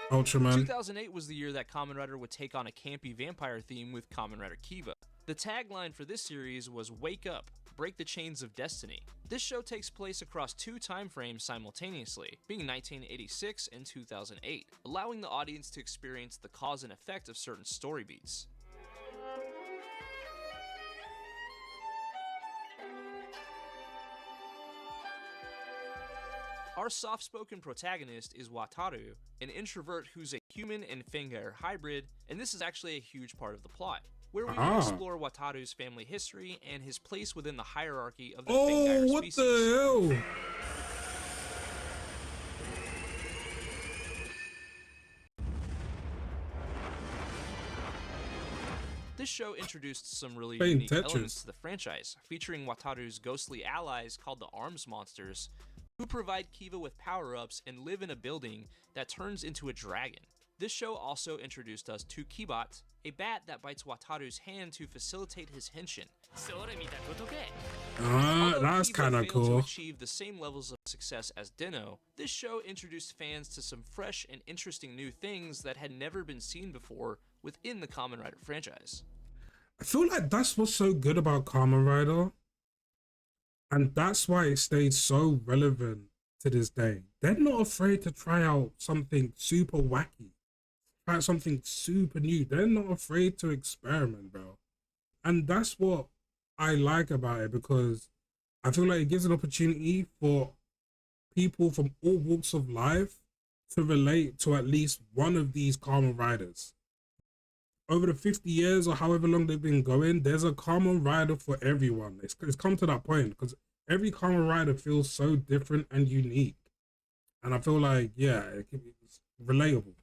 Ultraman. 2008 was the year that Kamen Rider would take on a campy vampire theme with Kamen Rider Kiba. The tagline for this series was "Wake up, break the chains of destiny." This show takes place across two time frames simultaneously, being 1986 and 2008, allowing the audience to experience the cause and effect of certain story beats. Our soft-spoken protagonist is Wataru, an introvert who's a human and Fengar hybrid, and this is actually a huge part of the plot. where we will explore Wataru's family history and his place within the hierarchy of the Oh, Fangire what species. the hell? This show introduced some really Playing unique Tetris. elements to the franchise, featuring Wataru's ghostly allies called the Arms Monsters, who provide Kiva with power-ups and live in a building that turns into a dragon. This show also introduced us to Kibat, a bat that bites Wataru's hand to facilitate his henshin. Although That's Kiba kind of failed to cool. achieve the same levels of success as Deno, this show introduced fans to some fresh and interesting new things that had never been seen before within the Kamen Rider franchise. I feel like that's what's so good about Kamen Rider. And that's why it stays so relevant to this day. They're not afraid to try out something super wacky. Try out something super new. They're not afraid to experiment, bro. And that's what I like about it, because I feel like it gives an opportunity for people from all walks of life to relate to at least one of these Kamen Riders. Over the 50 years or however long they've been going, there's a Kamen Rider for everyone. It's come to that point, because every Kamen Rider feels so different and unique. And I feel like, yeah, it's relatable.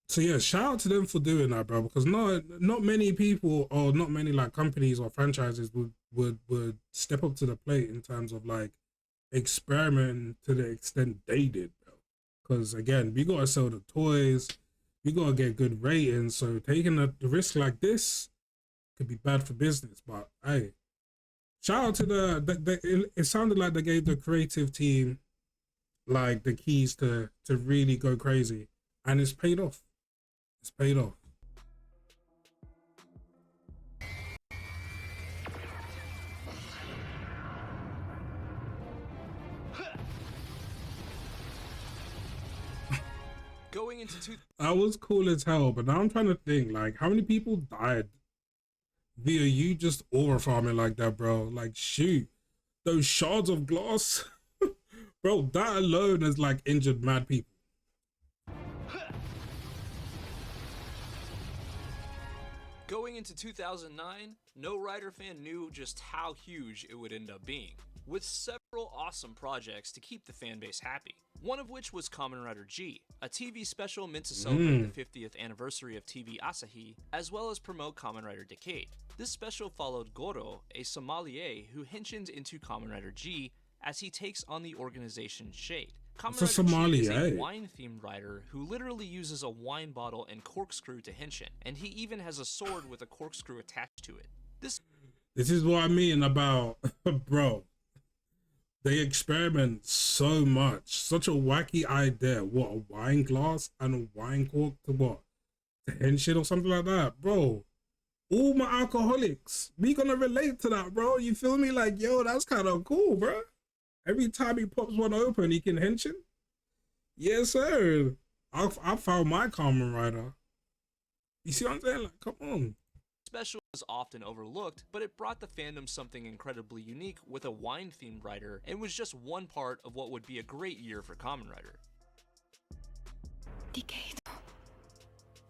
So yeah, shout out to them for doing that, bro, because not many people, or not many like companies or franchises would step up to the plate in terms of like experimenting to the extent they did, bro. Because again, we gotta sell the toys, we gotta get good ratings, so taking a risk like this could be bad for business. But hey, shout out to it sounded like they gave the creative team like the keys to really go crazy, and it's paid off. It's paid off. Going into That was cool as hell, but now I'm trying to think, like, how many people died via you just aura farming like that, bro? Like, shoot, those shards of glass, bro, that alone has like injured mad people. Going into 2009, no Rider fan knew just how huge it would end up being, with several awesome projects to keep the fanbase happy. One of which was Kamen Rider G, a TV special meant to celebrate the 50th anniversary of TV Asahi, as well as promote Kamen Rider Decade. This special followed Goro, a sommelier who henshins into Kamen Rider G as he takes on the organization Shade. Kamen Rider G is a wine-themed rider who literally uses a wine bottle and corkscrew to henshin, and he even has a sword with a corkscrew attached to it. This is what I mean about, bro, they experiment so much. Such a wacky idea. What, a wine glass and a wine cork to what? To henshin or something like that? Bro, all my alcoholics, we gonna relate to that, bro. You feel me? Like, yo, that's kind of cool, bro. Every time he pops one open, he can henshin. Yes, sir. I found my Kamen Rider. You see what I'm saying? Like, come on. Special is often overlooked, but it brought the fandom something incredibly unique with a wine-themed rider, and was just one part of what would be a great year for Kamen Rider. Decade.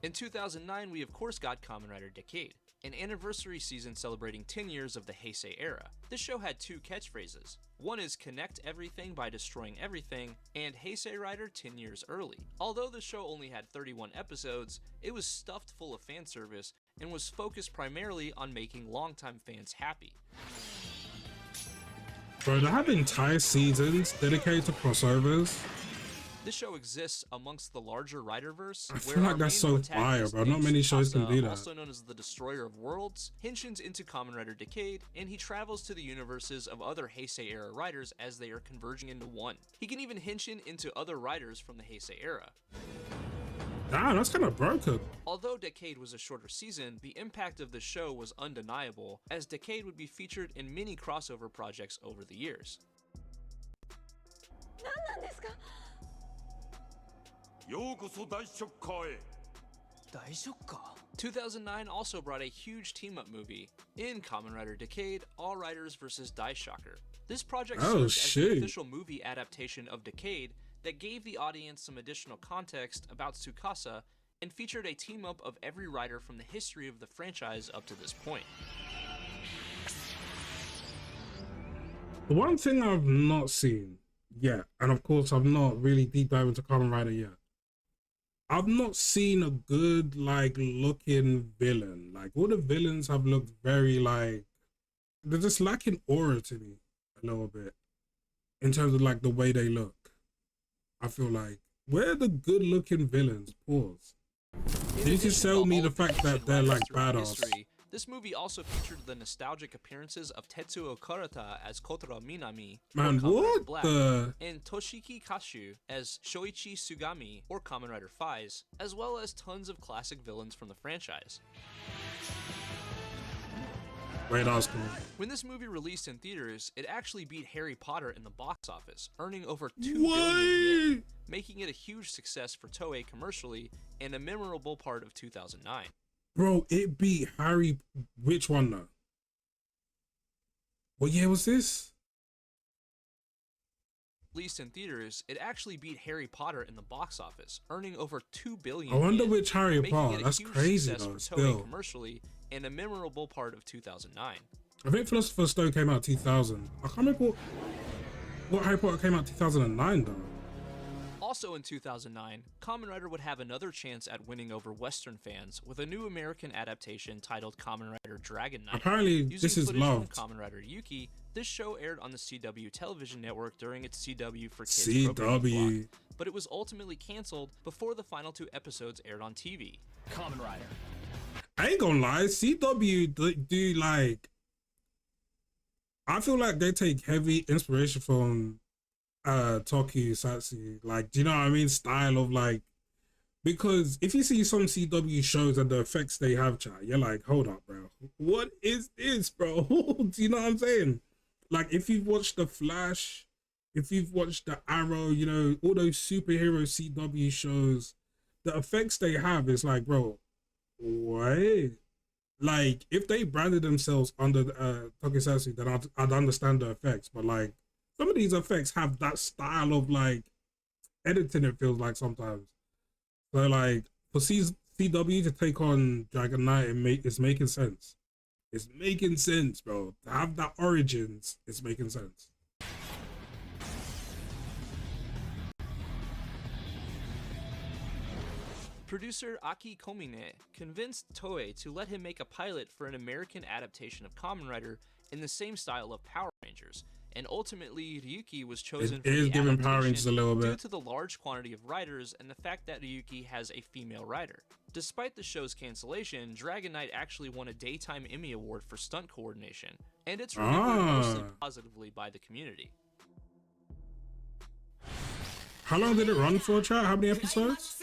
In 2009, we of course got Kamen Rider Decade, an anniversary season celebrating 10 years of the Heisei era. This show had two catchphrases. One is connect everything by destroying everything, and Heisei Rider 10 years early. Although the show only had 31 episodes, it was stuffed full of fan service and was focused primarily on making longtime fans happy. Bro, they have entire seasons dedicated to crossovers. This show exists amongst the larger Riderverse, I feel where like our that's main so protagonist, fire, bro. Not many shows can Tsukasa, do that. also known as the Destroyer of Worlds, henshins into Kamen Rider Decade, and he travels to the universes of other Heisei-era riders as they are converging into one. He can even henshin into other riders from the Heisei era. Damn, that's kind of broken. Although Decade was a shorter season, the impact of the show was undeniable, as Decade would be featured in many crossover projects over the years. 2009 also brought a huge team-up movie. In Kamen Rider Decade, All Riders vs. Dice Shocker. This project served as the official movie adaptation of Decade that gave the audience some additional context about Tsukasa and featured a team-up of every rider from the history of the franchise up to this point. The one thing I've not seen yet, and of course I've not really deep dived into Kamen Rider yet, I've not seen a good like looking villain. Like all the villains have looked very like, they're just lacking aura to me a little bit in terms of like the way they look. I feel like, where are the good looking villains? Pause. They need to sell me the fact that they're like badass. This movie also featured the nostalgic appearances of Tetsuo Kurata as Kotaro Minami, Man, or Kamen Rider what Black, the? and Toshiki Kashu as Shoichi Sugami, or Kamen Rider Faiz, as well as tons of classic villains from the franchise. Wait, Oscar. When this movie released in theaters, it actually beat Harry Potter in the box office, earning over 2 billion yen, making it a huge success for Toei commercially and a memorable part of 2009. Bro, it beat Harry. Which one though? What year was this? Released in theaters, it actually beat Harry Potter in the box office, earning over 2 billion. I wonder yen, which Harry making Potter. it a That's huge crazy success though. for Toei Still, commercially and a memorable part of 2009. I think Philosopher's Stone came out 2000. I can't remember what Harry Potter came out 2009 though. Also in 2009, Kamen Rider would have another chance at winning over Western fans with a new American adaptation titled Kamen Rider Dragon Knight. Apparently, Using this is footage loved. from Kamen Rider Yuki, this show aired on the CW television network during its CW for Kids programming CW. block, but it was ultimately canceled before the final 2 episodes aired on TV. Kamen Rider. I ain't gonna lie, CW do like, I feel like they take heavy inspiration from tokusatsu, like, do you know what I mean, style of like, because if you see some CW shows and the effects they have, chat, you're like, hold up bro, what is this, bro? Do you know what I'm saying? Like, if you've watched The Flash, if you've watched The Arrow, you know, all those superhero CW shows, the effects they have is like, bro, what? Like, if they branded themselves under tokusatsu, then I'd understand the effects, but like, some of these effects have that style of like editing, it feels like sometimes. So like, for CW to take on Dragon Knight, it's making sense. It's making sense, bro. To have that origins, it's making sense. Producer Aki Komine convinced Toei to let him make a pilot for an American adaptation of Kamen Rider in the same style of Power Rangers, and ultimately Ryuki was chosen It for is the giving Power adaptation Rangers a little due bit. to the large quantity of riders and the fact that Ryuki has a female rider. Despite the show's cancellation, Dragon Knight actually won a Daytime Emmy Award for stunt coordination, and it's remembered mostly positively by the community. How long did it run for, chat? How many episodes?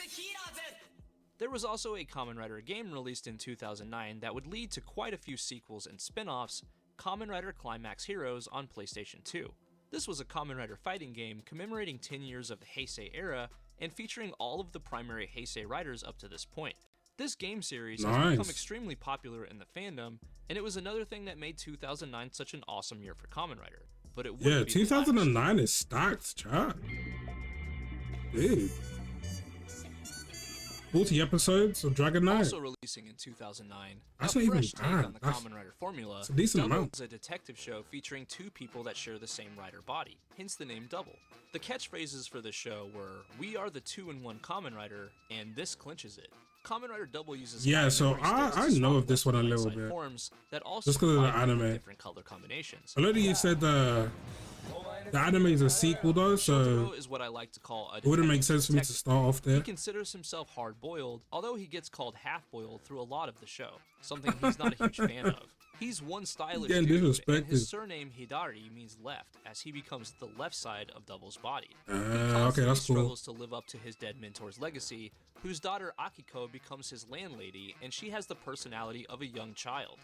There was also a Kamen Rider game released in 2009 that would lead to quite a few sequels and spin-offs, Kamen Rider Climax Heroes on PlayStation 2. This was a Kamen Rider fighting game commemorating 10 years of the Heisei era and featuring all of the primary Heisei riders up to this point. This game series has become extremely popular in the fandom, and it was another thing that made 2009 such an awesome year for Kamen Rider. But it wouldn't be the last. 2009 is stacked, chat. Dude. 40 episodes of Dragon Knight. Also releasing in 2009, That's a not even fresh take bad. on the That's Kamen Rider formula, a decent Double amount. is a detective show featuring 2 people that share the same rider body, hence the name Double. The catchphrases for this show were, "We are the 2-in-1 Kamen Rider," and "This clinches it." Kamen Rider Double uses so memory sticks I to know swap of this one a left and little right side bit. forms that also Just 'cause of the provide them with anime. different color combinations. I know that you said the anime is a sequel though, so Shotaro is what I like to call a it wouldn't make detective sense for me to detective. start off He there. considers himself hard-boiled, although he gets called half-boiled through a lot of the show, something he's not a huge fan of. He's one stylish Getting dude, and disrespected. his surname Hidari means left, as he becomes the left side of Double's body. He Okay, constantly that's cool. struggles to live up to his dead mentor's legacy, whose daughter Akiko becomes his landlady, and she has the personality of a young child.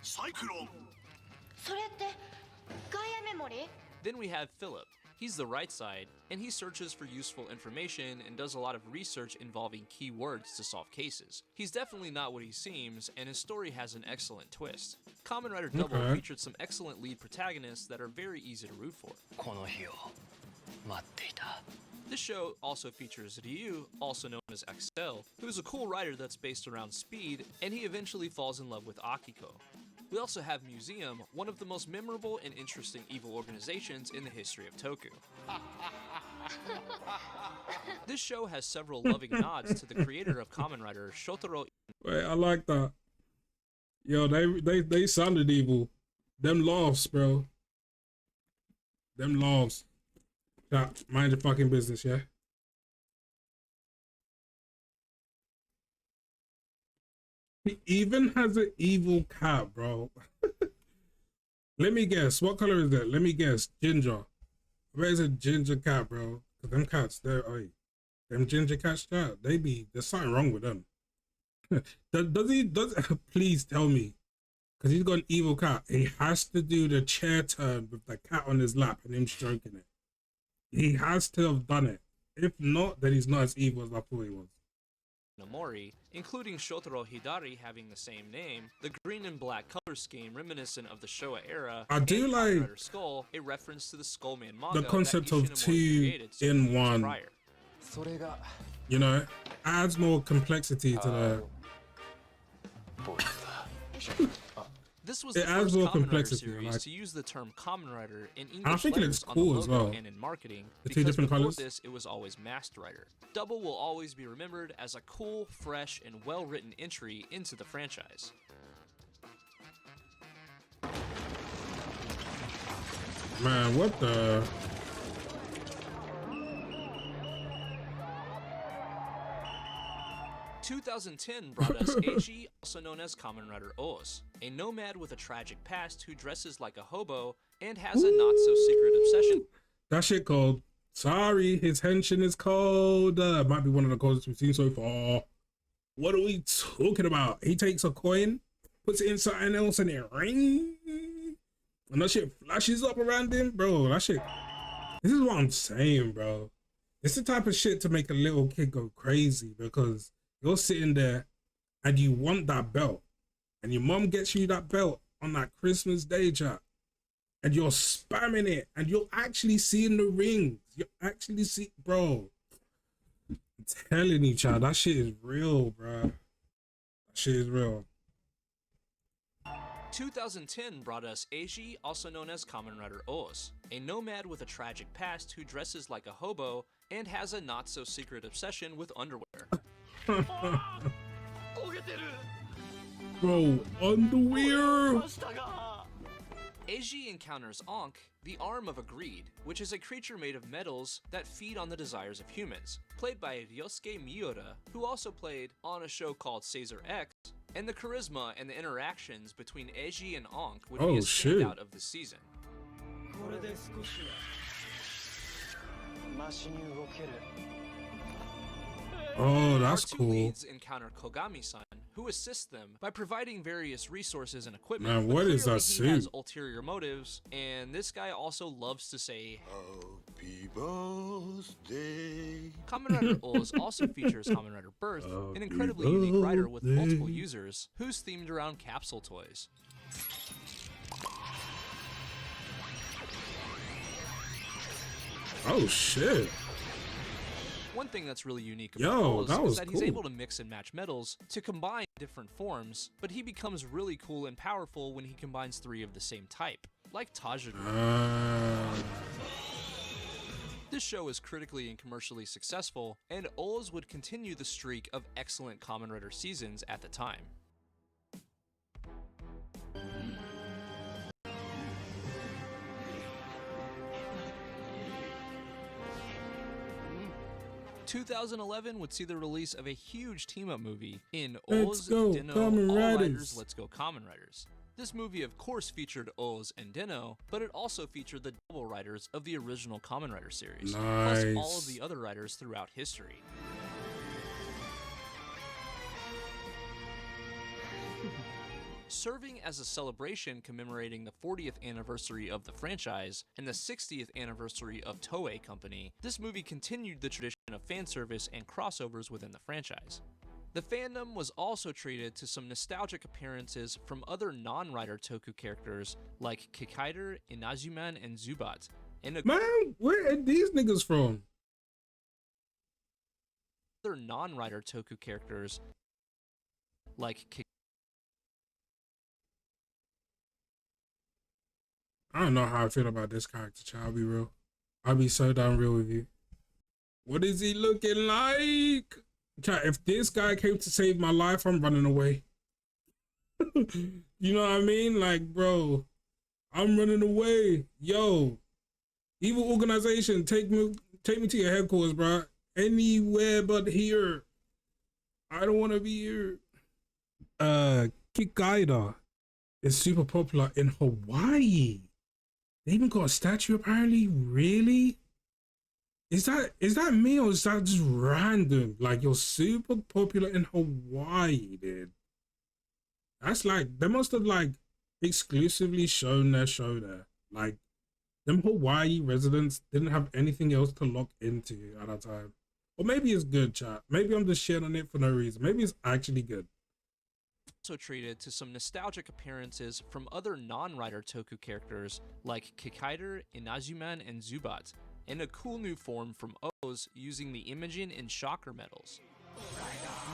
それってガイアメモリー？ Then we have Philip. He's the right side, and he searches for useful information and does a lot of research involving keywords to solve cases. He's definitely not what he seems, and his story has an excellent twist. Kamen Rider Double Okay. featured some excellent lead protagonists that are very easy to root for. この日を待っていた。This show also features Ryu, also known as Axel, who is a cool rider that's based around speed, and he eventually falls in love with Akiko. We also have Museum, one of the most memorable and interesting evil organizations in the history of Toku. This show has several loving nods to the creator of Kamen Rider, Shotaro. Wait, I like that. Yo, they sounded evil. Them laughs, bro. Them laughs. Yeah, mind your fucking business, yeah? He even has an evil cat, bro. Let me guess. What color is that? Let me guess. Ginger. I bet it's a ginger cat, bro. Cause them cats, them ginger cats, there's something wrong with them. does please tell me. Cause he's got an evil cat. He has to do the chair turn with the cat on his lap and him stroking it. He has to have done it. If not, then he's not as evil as I thought he was. Nomori, including Shotaro Hidari having the same name, the green and black color scheme reminiscent of the Showa era, I do and like Kamen Rider Skull, a reference to the Skullman manga the concept that of Ishinomori two created in years one. prior. You know, adds more complexity to the. This was It the adds first more Kamen Rider complexity, series like- to use the term Kamen Rider in English I think it letters looks on the cool as logo well. and in marketing, The two because different before colours. this it was always Masked Rider. Double will always be remembered as a cool, fresh, and well-written entry into the franchise. Man, what the? 2010 brought us Eiji, also known as Kamen Rider Oz, a nomad with a tragic past who dresses like a hobo and has a not-so-secret obsession. That shit cold. Sorry, his henshin is cold. Might be one of the coldest we've seen so far. What are we talking about? He takes a coin, puts it in something else, and it ring. And that shit flashes up around him, bro. That shit. This is what I'm saying, bro. It's the type of shit to make a little kid go crazy, because you're sitting there and you want that belt, and your mom gets you that belt on that Christmas day, chat, and you're spamming it, and you're actually seeing the rings. You actually see, bro. I'm telling you, child, that shit is real, bro. That shit is real. 2010 brought us Eiji, also known as Kamen Rider Oz, a nomad with a tragic past who dresses like a hobo and has a not-so-secret obsession with underwear. Bro, underwear. Eiji encounters Ankh, the arm of a greed, which is a creature made of metals that feed on the desires of humans, played by Ryosuke Miura, who also played on a show called Saber X, and the charisma and the interactions between Eiji and Ankh would be a standout of the season. Oh, that's Our two cool. leads encounter Kogami-san, who assists them by providing various resources and equipment. Man, but what is clearly that he has suit? ulterior motives, and this guy also loves to say, Happy birthday. Kamen Rider Oz also features Kamen Rider Birth, an incredibly Happy unique rider with multiple birthday. users, who's themed around capsule toys. Oh shit. One thing that's really unique about Yo, Oz that is was that he's cool. able to mix and match metals to combine different forms, but he becomes really cool and powerful when he combines 3 of the same type, like Tajiri. This show is critically and commercially successful, and Oz would continue the streak of excellent Kamen Rider seasons at the time. ...2011 would see the release of a huge team-up movie in Let's Oz, go, Deno, Kamen All Riders. Riders, Let's Go Kamen Riders. This movie of course featured Oz and Deno, but it also featured the double riders of the original Kamen Rider series, plus all of Nice. the other riders throughout history. Serving as a celebration commemorating the 40th anniversary of the franchise and the 60th anniversary of Toei Company, this movie continued the tradition of fan service and crossovers within the franchise. The fandom was also treated to some nostalgic appearances from other non-Rider Toku characters like Kikaider, Inazuman, and Zubat. And Man, where are these niggas from? other non-writer toku characters like I don't know how I feel about this character, chat. I'll be real. I'll be so damn real with you. What is he looking like? Chat, if this guy came to save my life, I'm running away. You know what I mean? Like, bro, I'm running away. Yo, evil organization, take me to your headquarters, bro. Anywhere but here. I don't want to be here. Kikaida is super popular in Hawaii. They even got a statue apparently. Really? Is that me or is that just random? Like, you're super popular in Hawaii, dude. That's like, they must have like exclusively shown their show there. Like, them Hawaii residents didn't have anything else to lock into at that time. Or maybe it's good, chat. Maybe I'm just shit on it for no reason. Maybe it's actually good. Also treated to some nostalgic appearances from other non-writer toku characters like Kikaider, Inazuman, and Zubat, and a cool new form from O's using the Imogen and Shocker medals.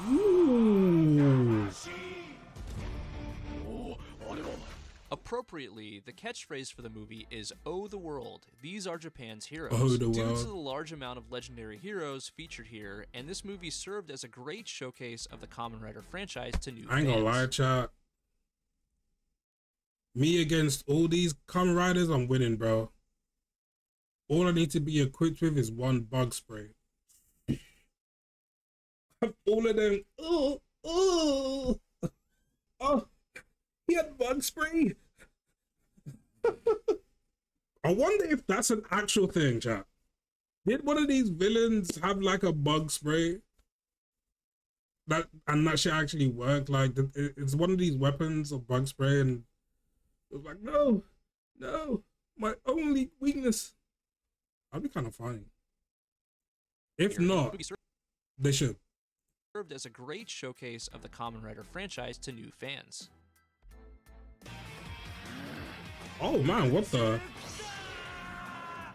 Ooh. Appropriately, the catchphrase for the movie is "Oh the world, these are Japan's heroes." Oh, the Due world. to the large amount of legendary heroes featured here, and this movie served as a great showcase of the Kamen Rider franchise to new I ain't gonna lie, fans. chat. Me against all these Kamen Riders, I'm winning, bro. All I need to be equipped with is one bug spray. Have all of them. Oh, he had bug spray. I wonder if that's an actual thing, chat. Did one of these villains have like a bug spray? That shit actually worked? Like, it's one of these weapons of bug spray, and it was like, no, my only weakness. That'd be kind of funny. If not, they should. Served as a great showcase of the Kamen Rider franchise to new fans. Oh man, what the?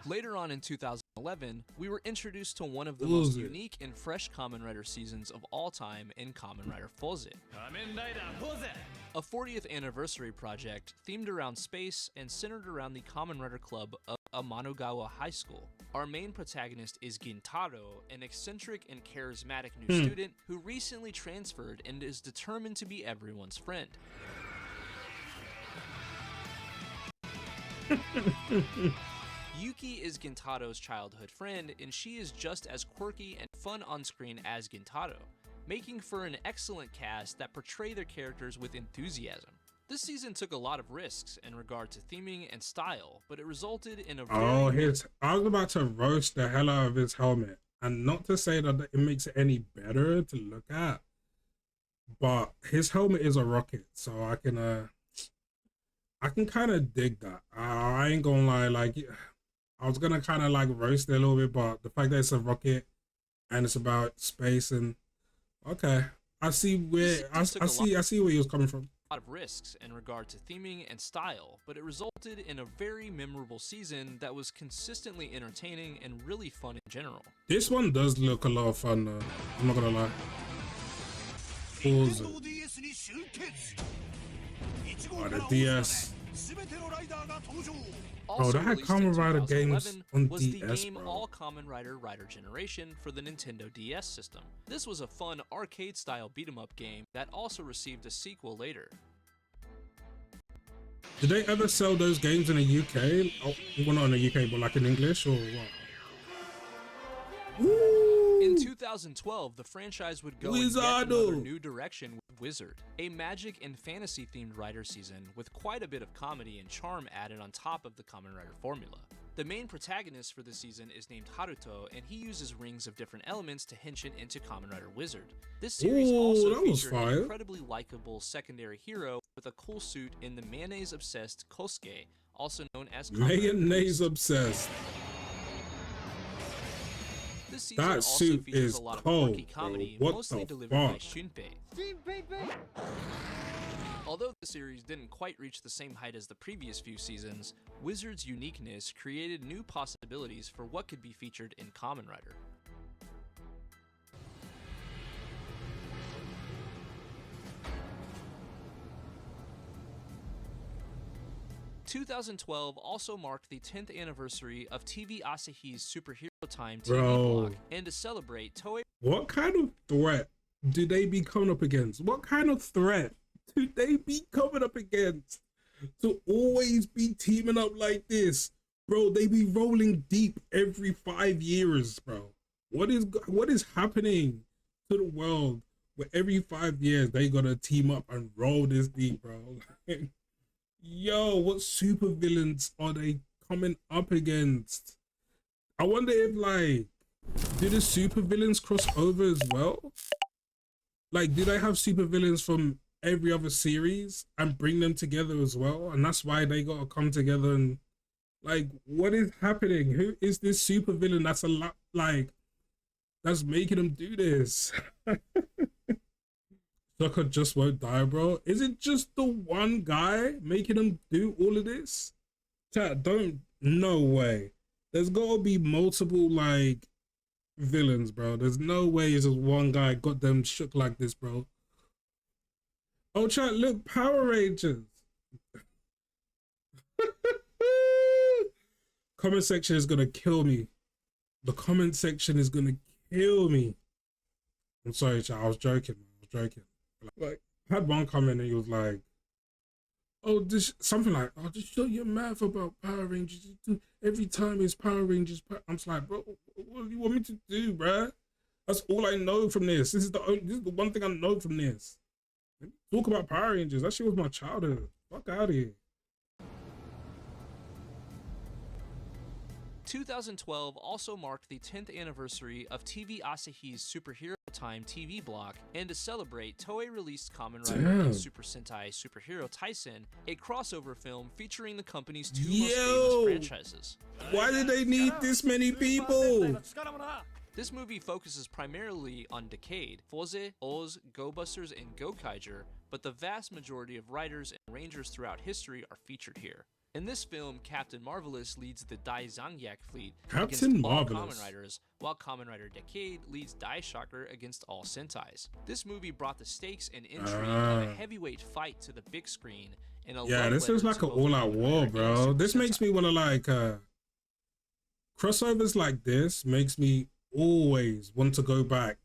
Later on in 2011, we were introduced to one of the most unique and fresh Kamen Rider seasons of all time in Kamen Rider Heisei. A 40th anniversary project themed around space and centered around the Kamen Rider Club of Amanogawa High School. Our main protagonist is Gintaro, an eccentric and charismatic new student who recently transferred and is determined to be everyone's friend. Yuki is Gintaro's childhood friend, and she is just as quirky and fun on screen as Gintaro, making for an excellent cast that portray their characters with enthusiasm. This season took a lot of risks in regard to theming and style, but it resulted in a very... I was about to roast the hell out of his helmet, and not to say that it makes it any better to look at, but his helmet is a rocket, so I can kind of dig that. I ain't gonna lie, like, I was gonna kind of like roast it a little bit, but the fact that it's a rocket and it's about space, and okay, I see where I see where he was coming from. Lot of risks in regard to theming and style, but it resulted in a very memorable season that was consistently entertaining and really fun in general. This one does look a lot of fun though. I'm not gonna lie. Pause it. Oh, the DS. Also they had released in Kamen Rider games 2011 on was DS, the game bro. All Kamen Rider Rider Generation for the Nintendo DS system. This was a fun arcade-style beat-em-up game that also received a sequel later. Did they ever sell those games in the UK? Oh, well, not in the UK, but like in English or what? Woo! In 2012, the franchise would go in yet another new direction with Wizard, a magic and fantasy-themed Rider season with quite a bit of comedy and charm added on top of the Kamen Rider formula. The main protagonist for this season is named Haruto, and he uses rings of different elements to hench into Kamen Rider Wizard. This series also featured an incredibly likable secondary hero with a cool suit in the mayonnaise-obsessed Kosuke, also known as Mayonnaise-obsessed. This season that also suit features is a lot of cold, quirky comedy, what mostly the delivered fuck? by Shunpei. Although the series didn't quite reach the same height as the previous few seasons, Wizard's uniqueness created new possibilities for what could be featured in Kamen Rider. 2012 also marked the 10th anniversary of TV Asahi's Superhero Time TV Bro. block, and to celebrate, Toei... What kind of threat do they be coming up against? What kind of threat do they be coming up against to always be teaming up like this? Bro, they be rolling deep every 5 years, bro. What is happening to the world where every 5 years they gotta team up and roll this deep, bro? Yo, what super villains are they coming up against? I wonder if, like, do the super villains cross over as well? Like, do they have super villains from every other series and bring them together as well? And that's why they gotta come together and, like, what is happening? Who is this super villain that's a lot, like, that's making them do this? Sucker just won't die, bro. Is it just the one guy making them do all of this? Chat, no way. There's gotta be multiple, like, villains, bro. There's no way it's just one guy got them shook like this, bro. Oh, chat, look, Power Rangers. Comment section is gonna kill me. The comment section is gonna kill me. I'm sorry, chat, I was joking. Like, I had one comment and he was like, oh, this something like, oh, just show your math about Power Rangers. Every time it's Power Rangers. I'm just like, bro, what do you want me to do, bro? That's all I know from this. This is the one thing I know from this. Talk about Power Rangers. That shit was my childhood. Fuck out of here. 2012 also marked the 10th anniversary of TV Asahi's Superhero Time TV block, and to celebrate, Toei released Kamen Rider and Super Sentai Superhero Taisen, a crossover film featuring the company's two most famous franchises. Why did they need this many people? This movie focuses primarily on Decade, Foze, Oz, Go Busters, and Go Kaiger, but the vast majority of riders and rangers throughout history are featured here. In this film, Captain Marvelous leads the Dai Zangyak fleet against all Kamen Riders, while Kamen Rider Decade leads Dai Shocker against all Sentais. This movie brought the stakes and intrigue of a heavyweight fight to the big screen. And this is like an all-out war, bro. This makes me want to, like, crossovers like this makes me always want to go back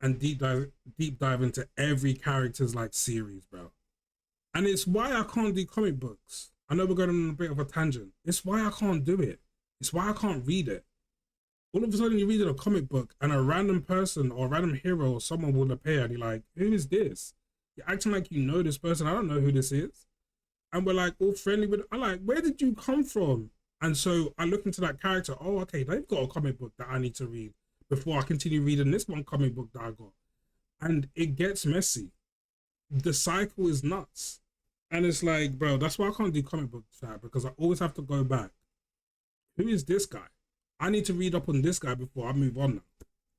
and deep dive into every character's, like, series, bro. And it's why I can't do comic books. I know we're going on a bit of a tangent. It's why I can't do it. It's why I can't read it. All of a sudden you read a comic book and a random person or a random hero or someone will appear and you're like, who is this? You're acting like you know this person. I don't know who this is. And we're like all friendly with, I'm like, where did you come from? And so I look into that character. Oh, okay, they've got a comic book that I need to read before I continue reading this one comic book that I got. And it gets messy. The cycle is nuts. And it's like, bro, that's why I can't do comic book chat, because I always have to go back. Who is this guy? I need to read up on this guy before I move on now.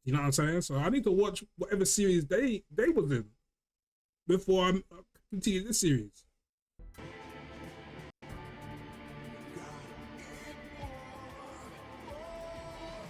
You know what I'm saying? So I need to watch whatever series they was in before I continue this series.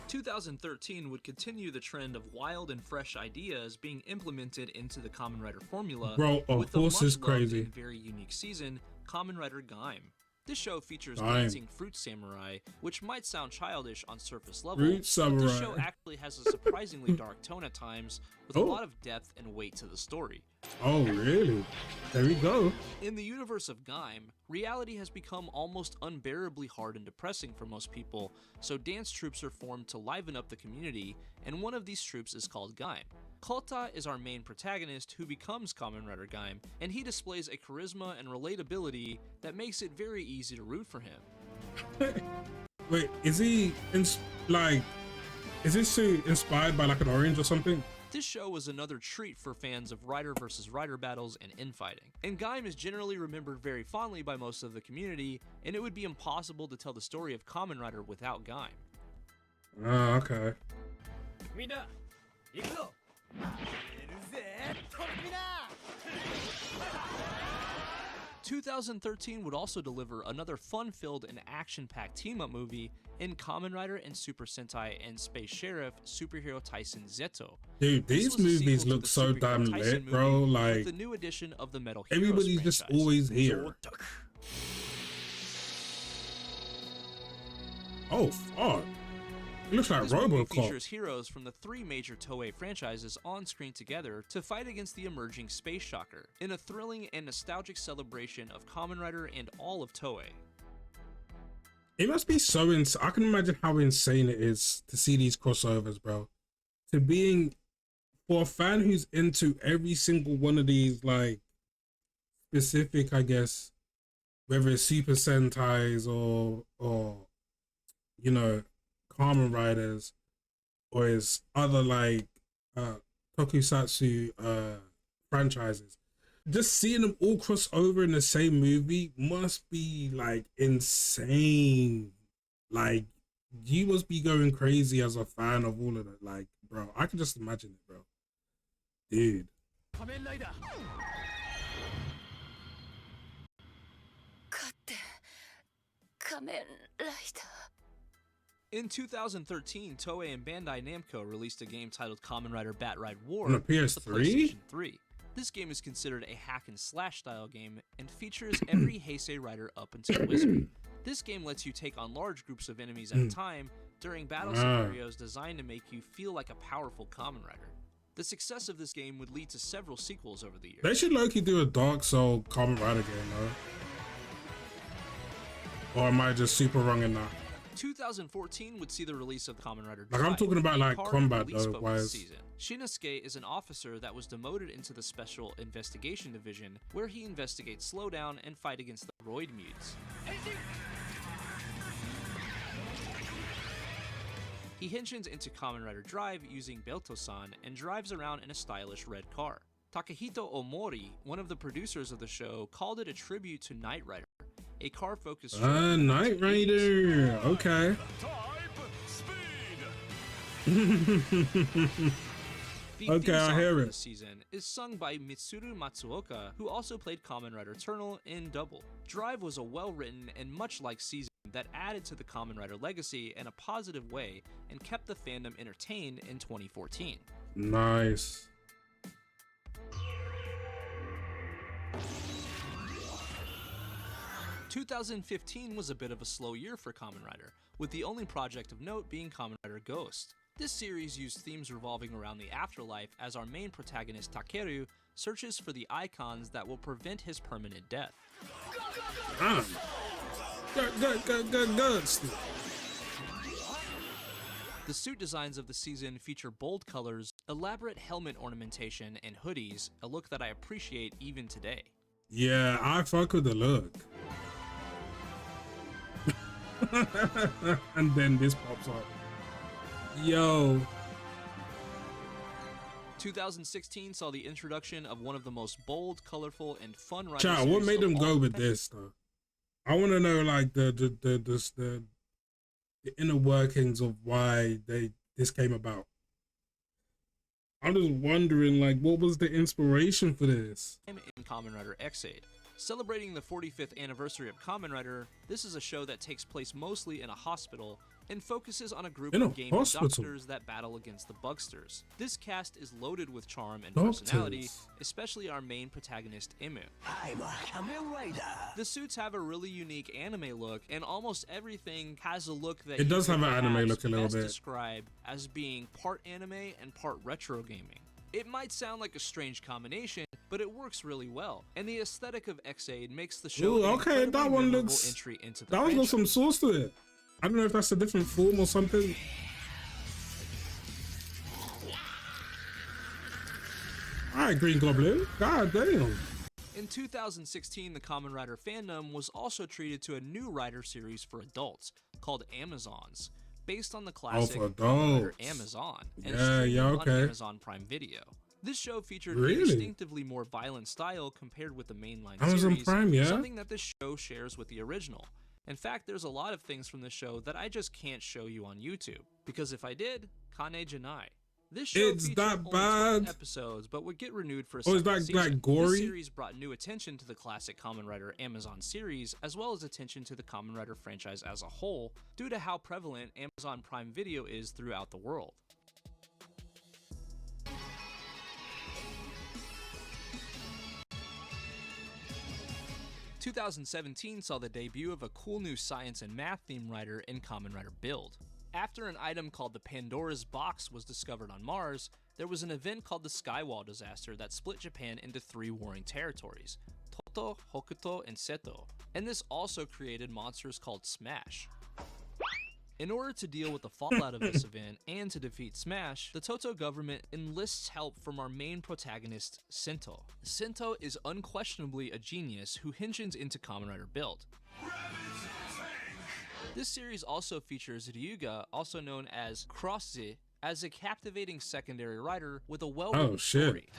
2013 would continue the trend of wild and fresh ideas being implemented into the Kamen Rider formula. Bro, of course it's crazy. And very unique season, Kamen Rider Gaim. This show features dancing fruit samurai, which might sound childish on surface level, but this show actually has a surprisingly dark tone at times, with a lot of depth and weight to the story. Oh, really? There we go. In the universe of Gaim, reality has become almost unbearably hard and depressing for most people, so dance troupes are formed to liven up the community, and one of these troupes is called Gaim. Kota is our main protagonist who becomes Kamen Rider Gaim, and he displays a charisma and relatability that makes it very easy to root for him. Wait, is he is this suit inspired by like an orange or something? This show was another treat for fans of Rider versus Rider battles and infighting. And Gaim is generally remembered very fondly by most of the community, and it would be impossible to tell the story of Kamen Rider without Gaim. Oh, okay. 2013 would also deliver another fun-filled and action-packed team-up movie in Kamen Rider and Super Sentai and Space Sheriff Superhero Taisen Zeto. Dude, these movies look so damn lit, bro. Like, the new edition of the Metal Heroes everybody's franchise. just always here. Oh, fuck. It looks like This movie RoboCop. features heroes from the 3 major Toei franchises on screen together to fight against the emerging Space Shocker, in a thrilling and nostalgic celebration of Kamen Rider and all of Toei. It must be so insane. I can imagine how insane it is to see these crossovers, bro. To being, for a fan who's into every single one of these, like, specific, I guess, whether it's Super Sentais or you know, Kamen Riders, or it's other like tokusatsu franchises. Just seeing them all cross over in the same movie must be like insane. Like, you must be going crazy as a fan of all of that. Like, bro, I can just imagine it, bro. Dude. In 2013, Toei and Bandai Namco released a game titled Kamen Rider Bat Ride War On the for the PS3? PlayStation 3. This game is considered a hack and slash style game and features every Heisei rider up until Wizard. This game lets you take on large groups of enemies at a time during battle scenarios designed to make you feel like a powerful Kamen Rider. The success of this game would lead to several sequels over the years. They should low-key do a Dark Soul Kamen Rider game, though. Or am I just super wrong in that? 2014 would see the release of Kamen Rider Like, I'm Drive, talking about, a like, card combat, and release though, focused wise. season. Shinsuke is an officer that was demoted into the Special Investigation Division, where he investigates slowdown and fight against the Roid Mutes. He henshins into Kamen Rider Drive using Belto-san and drives around in a stylish red car. Takahito Omori, one of the producers of the show, called it a tribute to Knight Rider, a car-focused show from the Knight 1980s. Rider. Okay. The Okay, theme I song hear for it. this season is sung by Mitsuru Matsuoka, who also played Kamen Rider Eternal in Double. Drive was a well-written and much liked season that added to the Kamen Rider legacy in a positive way and kept the fandom entertained in 2014. Nice. — 2015 was a bit of a slow year for Kamen Rider, with the only project of note being Kamen Rider Ghost. This series used themes revolving around the afterlife as our main protagonist Takeru searches for the icons that will prevent his permanent death. Guts. The suit designs of the season feature bold colors, elaborate helmet ornamentation, and hoodies, a look that I appreciate even today. Yeah, I fuck with the look. And then this pops up. Yo. 2016 saw the introduction of one of the most bold, colorful, and fun rider Chat, what series made of them all go with time. this though? I want to know like the inner workings of why this came about. I'm just wondering, like, what was the inspiration for this? In Kamen Rider Ex-Aid. Celebrating the 45th anniversary of Kamen Rider, this is a show that takes place mostly in a hospital and focuses on a group In a of Gaim hospital? doctors that battle against the Bugsters. This cast is loaded with charm and personality, Doctors. especially our main protagonist, Emu. I'm a Kamen Rider. The suits have a really unique anime look, and almost everything has a look that It you does could have an anime perhaps look a little best bit. describe as being part anime and part retro gaming. It might sound like a strange combination, but it works really well, and the aesthetic of Ex-Aid makes the show Ooh, an okay, incredibly that one memorable looks- entry into the That one's got franchise. some sauce to it. I don't know if that's a different form or something. Alright, Green Goblin. God damn. In 2016, the Kamen Rider fandom was also treated to a new rider series for adults called Amazons, based on the classic for Kamen Rider adults. Amazon, and Yeah, streamed yeah, on okay. Amazon Prime Video. This show featured a Really? distinctively more violent style compared with the mainline Amazon series, Prime, yeah? something that this show shares with the original. In fact, there's a lot of things from the show that I just can't show you on YouTube, because if I did, Kane Janai. This show It's featured that only 20 bad? episodes, but would get renewed for a Oh, is second that, season. like, gory? This series brought new attention to the classic Kamen Rider Amazon series, as well as attention to the Kamen Rider franchise as a whole, due to how prevalent Amazon Prime Video is throughout the world. 2017 saw the debut of a cool new science and math theme rider in Kamen Rider Build. After an item called the Pandora's Box was discovered on Mars, there was an event called the Skywall disaster that split Japan into 3 warring territories, Toto, Hokuto, and Seto, and this also created monsters called Smash. In order to deal with the fallout of this event and to defeat Smash, the Toto government enlists help from our main protagonist, Sento. Sento is unquestionably a genius who hinges into Kamen Rider Build. This series also features Ryuga, also known as Crossy, as a captivating secondary rider with a well-written story,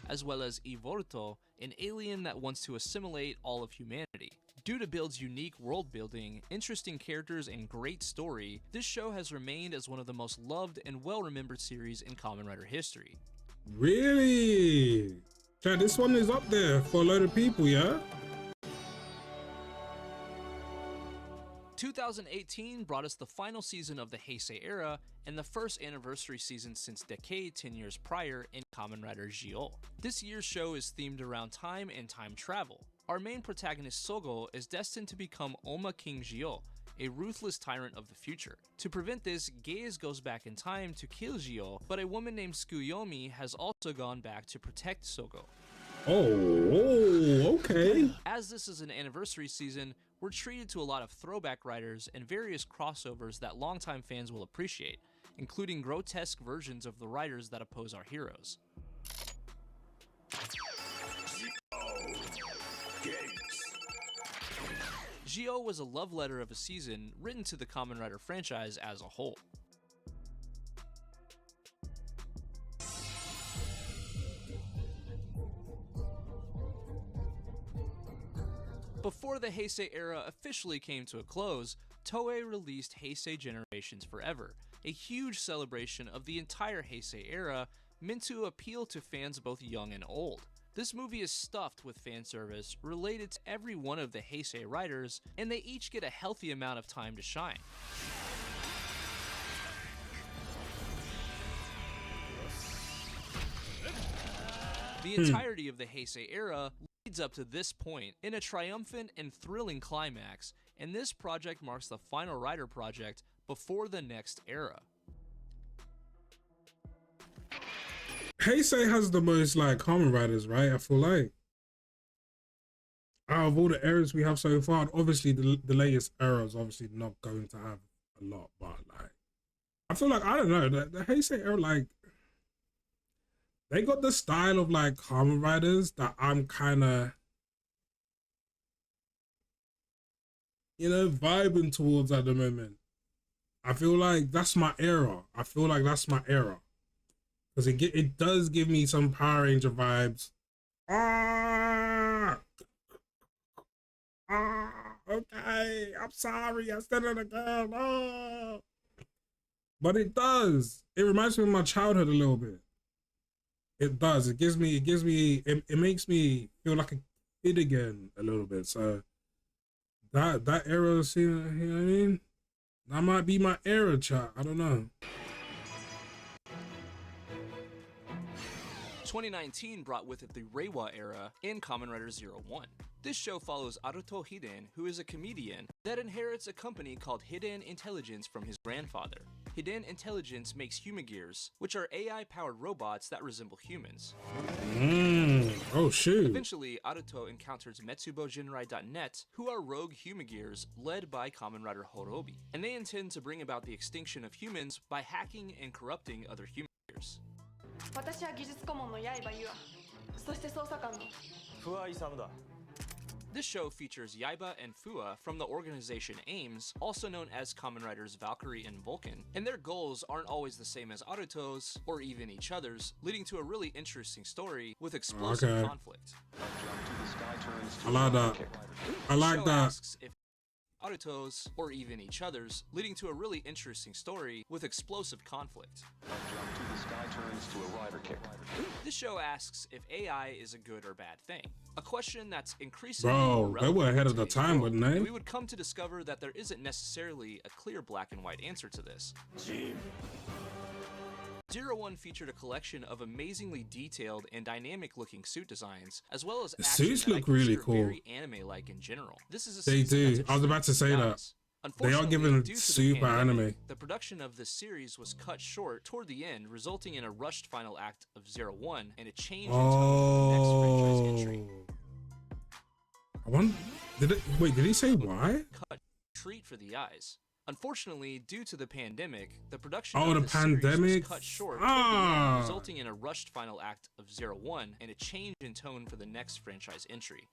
as well as Ivorto, an alien that wants to assimilate all of humanity. Due to Build's unique world building, interesting characters, and great story, this show has remained as one of the most loved and well-remembered series in Kamen Rider history. Really? Chad, this one is up there for a load of people, yeah? 2018 brought us the final season of the Heisei era and the first anniversary season since Decade 10 years prior in Kamen Rider Gyo. This year's show is themed around time and time travel. Our main protagonist Sogo is destined to become Oma King Gyo, a ruthless tyrant of the future. To prevent this, Gaze goes back in time to kill Gyo, but a woman named Tsukuyomi has also gone back to protect Sogo. Oh, okay. As this is an anniversary season, we're treated to a lot of throwback riders and various crossovers that longtime fans will appreciate, including grotesque versions of the riders that oppose our heroes. Gyo was a love letter of a season written to the Kamen Rider franchise as a whole. Before the Heisei era officially came to a close, Toei released Heisei Generations Forever, a huge celebration of the entire Heisei era meant to appeal to fans both young and old. This movie is stuffed with fan service related to every one of the Heisei riders, and they each get a healthy amount of time to shine. The entirety of the Heisei era leads up to this point in a triumphant and thrilling climax, and this project marks the final rider project before the next era. Heisei has the most like Kamen Riders, right? I feel like out of all the eras we have so far, obviously the latest era is obviously not going to have a lot, but like I feel like, I don't know, the Heisei era, like they got the style of like Kamen Riders that I'm kind of, you know, vibing towards at the moment. I feel like that's my era. Because it does give me some Power Ranger vibes. Okay, I'm sorry, I said it again. But it does. It reminds me of my childhood a little bit. It does. It makes me feel like a kid again a little bit. So that era, you know what I mean? That might be my era, chat. I don't know. 2019 brought with it the Reiwa era in Kamen Rider 01. This show follows Aruto Hiden, who is a comedian that inherits a company called Hiden Intelligence from his grandfather. Hiden Intelligence makes Humagears, which are AI-powered robots that resemble humans. Oh shoot. Eventually, Aruto encounters MetsubouJinrai.net, who are rogue Humagears led by Kamen Rider Horobi, and they intend to bring about the extinction of humans by hacking and corrupting other Humagears. 私は技術顧問の刃優愛、そして捜査官の不破勇だ。 This show features Yaiba and Fua from the organization AIMS, also known as Kamen Riders Valkyrie and Vulcan, and their goals aren't always the same as Aruto's, or even each other's, leading to a really interesting story with explosive conflict. I like that. I like that. Aruto's, or even each other's, leading to a really interesting story with explosive conflict. This show asks if AI is a good or bad thing, a question that's increasingly more relevant. They were ahead of the time, wouldn't they? And we would come to discover that there isn't necessarily a clear black and white answer to this. 01 featured a collection of amazingly detailed and dynamic-looking suit designs, as well as The action suits that I look really consider cool. very anime-like in general. This is a They season that's do. a I was treat about to for say the that. eyes. They are Unfortunately, giving due to the super pandemic, anime. the production of this series was cut short toward the end, resulting in a rushed final act of 01 and a change in tone for the next franchise entry. I wonder, wait, did he say why? Cut treat for the eyes. Unfortunately, due to the pandemic, the production Oh, of the the series pandemic? was cut short toward the end, Ah. resulting in a rushed final act of 01 and a change in tone for the next franchise entry.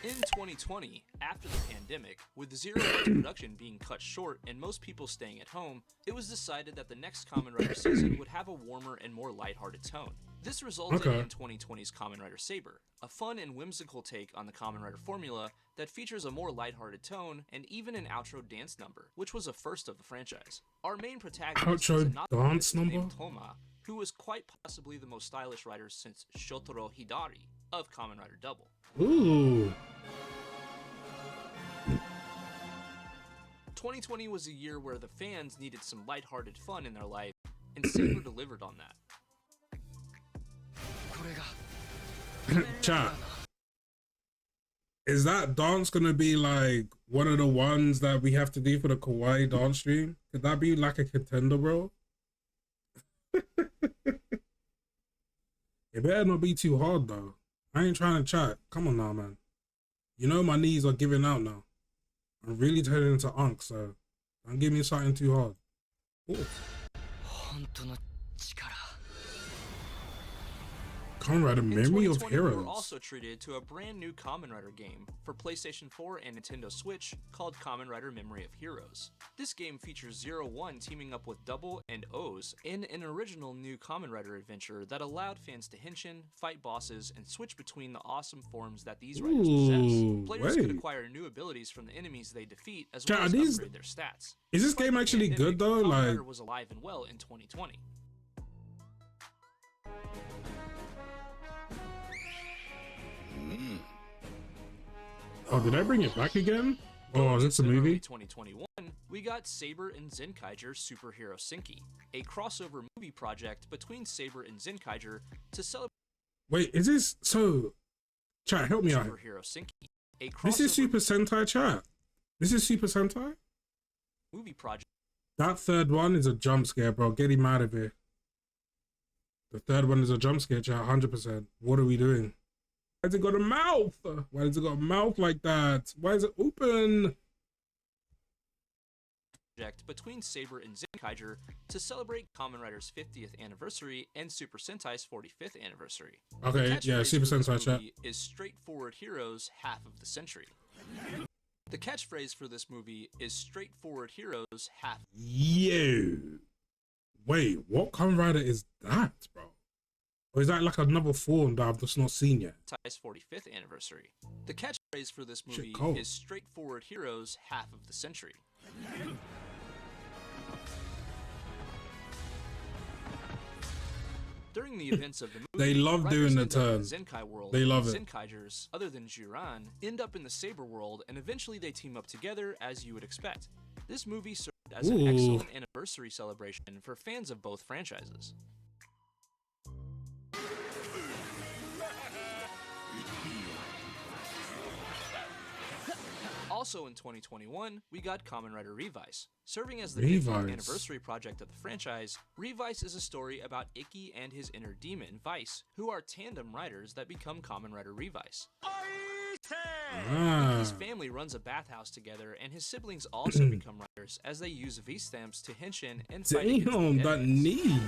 In 2020, after the pandemic, with 01's production being cut short and most people staying at home, it was decided that the next Kamen Rider season would have a warmer and more lighthearted tone. This resulted in 2020's Kamen Rider Saber, a fun and whimsical take on the Kamen Rider formula that features a more lighthearted tone and even an outro dance number, which was a first of the franchise. Our main protagonist is a dance number named Toma, who was quite possibly the most stylish rider since Shotaro Hidari of Kamen Rider Double. Ooh. 2020 was a year where the fans needed some lighthearted fun in their life, and Saber delivered on that. Chat. Is that dance gonna be like one of the ones that we have to do for the Kawaii dance stream? Could that be like a contender, bro? It better not be too hard though. I ain't trying to chat. Come on now, man. You know my knees are giving out now. I'm really turning into Unk, so don't give me something too hard. Ooh. Kamen Rider Memory of Heroes. We were also treated to a brand new Kamen Rider game for PlayStation 4 and Nintendo Switch called Kamen Rider Memory of Heroes. This game features 01 teaming up with Double and O's in an original new Kamen Rider adventure that allowed fans to henshin, fight bosses, and switch between the awesome forms that these riders possess. Players could acquire new abilities from the enemies they defeat, as well as upgrade their stats. Is this game actually good though? Kamen Like, Rider was alive and well in 2020. oh, did I bring it back again? Oh, is this a Early movie? 2021, we got Saber and Zenkaiger Superhero Senki, a crossover movie project between Saber and Zenkaiger to celebrate. Wait, is this so? Chat, help me out. Superhero Senki, a This is crossover Super Sentai, chat. This is Super Sentai. movie project. That third one is a jump scare, bro. Get him out of here. The third one is a jump scare, chat. 100%. What are we doing? Why has it got a mouth? Why has it got a mouth like that? Why is it open? Between Saber and Zenkaiger to celebrate Kamen Rider's 50th anniversary and Super Sentai 45th anniversary. Okay, yeah, Super Sentai chat. Is straightforward heroes half of the century. The catchphrase for this movie is straightforward heroes half. Yo. Wait, what Kamen Rider is that, bro? Or is that like another form that I've just not seen yet? Sentai's 45th anniversary. The catchphrase for this movie cold. is straightforward heroes half of the century. During the events of the movie, They love riders doing the end up in turn. Zenkai world. They love it. Zenkaigers, other than Jiran, end up in the Saber world, and eventually they team up together as you would expect. This movie served as an excellent anniversary celebration for fans of both franchises. Also in 2021, we got Kamen Rider Revice. Serving as the 50th anniversary project of the franchise, Revice is a story about Ikki and his inner demon, Vice, who are tandem riders that become Kamen Rider Revice. Ikki's family runs a bathhouse together, and his siblings also become riders as they use V-stamps to henshin and fight against the Damn, that enemies. knee.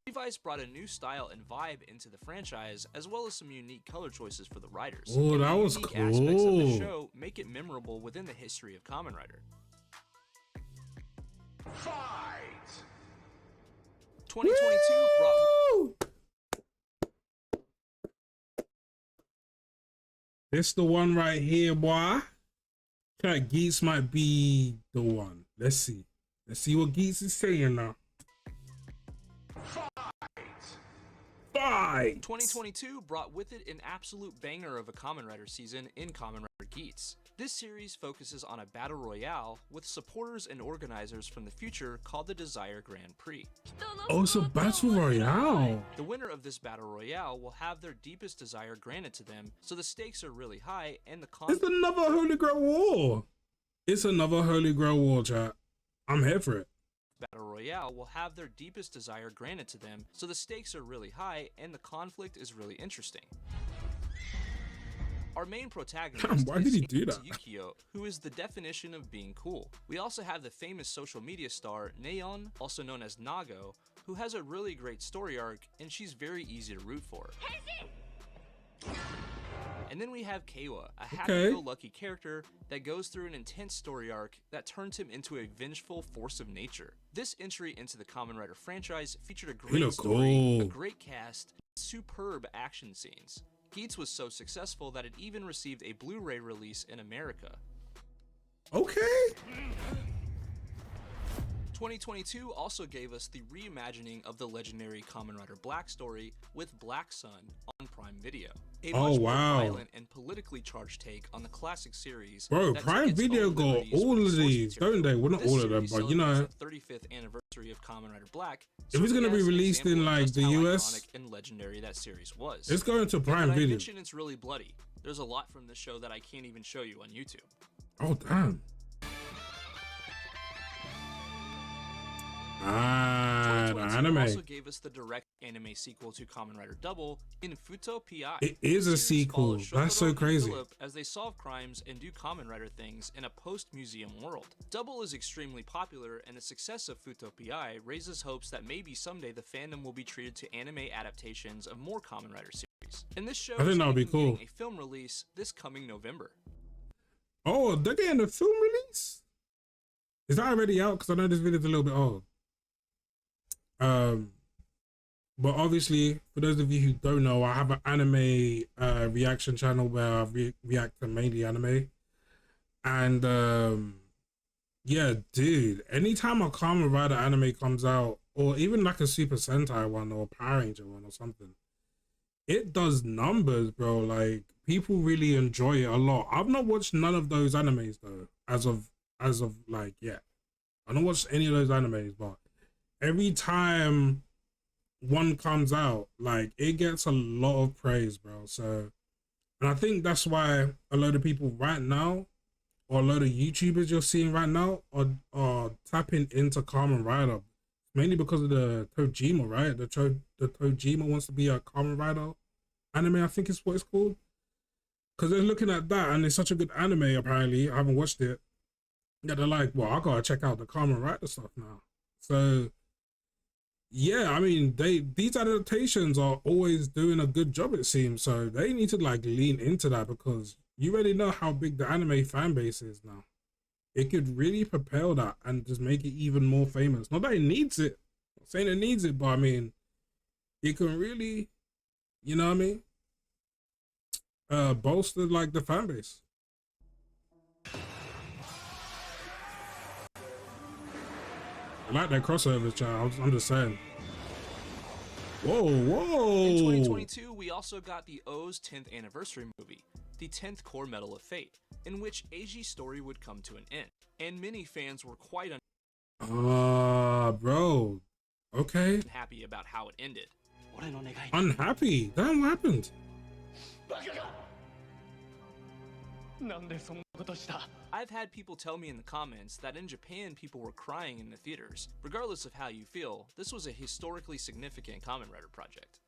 Revice brought a new style and vibe into the franchise, as well as some unique color choices for the riders. Oh, And that the was unique aspects of the cool. show make it memorable within the history of Kamen Rider. Fight! 2022 brought This the one right here, boy. That Geese might be the one. Let's see. Let's see what Geese is saying now. Fight! Fight! 2022 brought with it an absolute banger of a Kamen Rider season in Kamen Rider Geats. This series focuses on a battle royale with supporters and organizers from the future called the Desire Grand Prix. Oh, it's a battle royale. The winner of this battle royale will have their deepest desire granted to them, so the stakes are really high and the It's another Holy Grail War. It's another Holy Grail War, chat. I'm here for it. Battle royale will have their deepest desire granted to them, so the stakes are really high and the conflict is really interesting. Our main protagonist Why did he do that? Yukio, who is the definition of being cool. We also have the famous social media star Neon, also known as Nago, who has a really great story arc and she's very easy to root for. And then we have Keiwa, a happy-go-lucky character that goes through an intense story arc that turns him into a vengeful force of nature. This entry into the Kamen Rider franchise featured a great story, a great cast, superb action scenes. Geats was so successful that it even received a Blu-ray release in America. Okay. 2022 also gave us the reimagining of the legendary Kamen Rider Black story with Black Sun on Prime Video. A much more violent and politically charged take on the classic series. Bro, Prime Video got all of these, don't they? Well, not all of them, but you know. The 35th anniversary of Kamen Rider Black. If it's gonna be released in like the US, and legendary that series was. It's going to Prime Video. I mentioned it's really bloody. There's a lot from this show that I can't even show you on YouTube. Oh damn. Ah, the anime also gave us the direct anime sequel to Kamen Rider Double in Futo Pi. It is a sequel. That's so crazy. As they solve crimes and do Kamen Rider things in a post-museum world. Double is extremely popular, and the success of Futo Pi raises hopes that maybe someday the fandom will be treated to anime adaptations of more Kamen Rider series. And this show is getting a film release this coming November. Oh, they're getting a film release? Is that already out? Because I know this video is a little bit old. But obviously, for those of you who don't know, I have an anime reaction channel where I react to mainly anime. And yeah, dude, anytime a Kamen Rider anime comes out, or even like a Super Sentai one or a Power Ranger one or something, it does numbers, bro. Like, people really enjoy it a lot. I've not watched none of those animes though, as of like, yeah. I don't watch any of those animes, but every time one comes out, like, it gets a lot of praise, bro. So, and I think that's why a load of people right now, or a load of YouTubers you're seeing right now, are tapping into Kamen Rider, mainly because of the Tojima, right? The Tojima wants to be a Kamen Rider anime, I think is what it's called. Because they're looking at that, and it's such a good anime, apparently. I haven't watched it. Yeah, they're like, well, I gotta check out the Kamen Rider stuff now. So, yeah, I mean, these adaptations are always doing a good job, it seems. So they need to like lean into that, because you already know how big the anime fan base is now. It could really propel that and just make it even more famous. Not that it needs it. I'm not saying it needs it, but I mean, it can really, you know what I mean? Bolster like the fan base. I like that crossover, child. I'm just saying. Whoa, whoa. In 2022, we also got the O's 10th anniversary movie, the 10th Core Medal of Fate, in which Eiji's story would come to an end. And many fans were quite bro. Okay. unhappy about how it ended. Unhappy? Damn, what happened? I've had people tell me in the comments that in Japan people were crying in the theaters. Regardless of how you feel, this was a historically significant Kamen Rider project.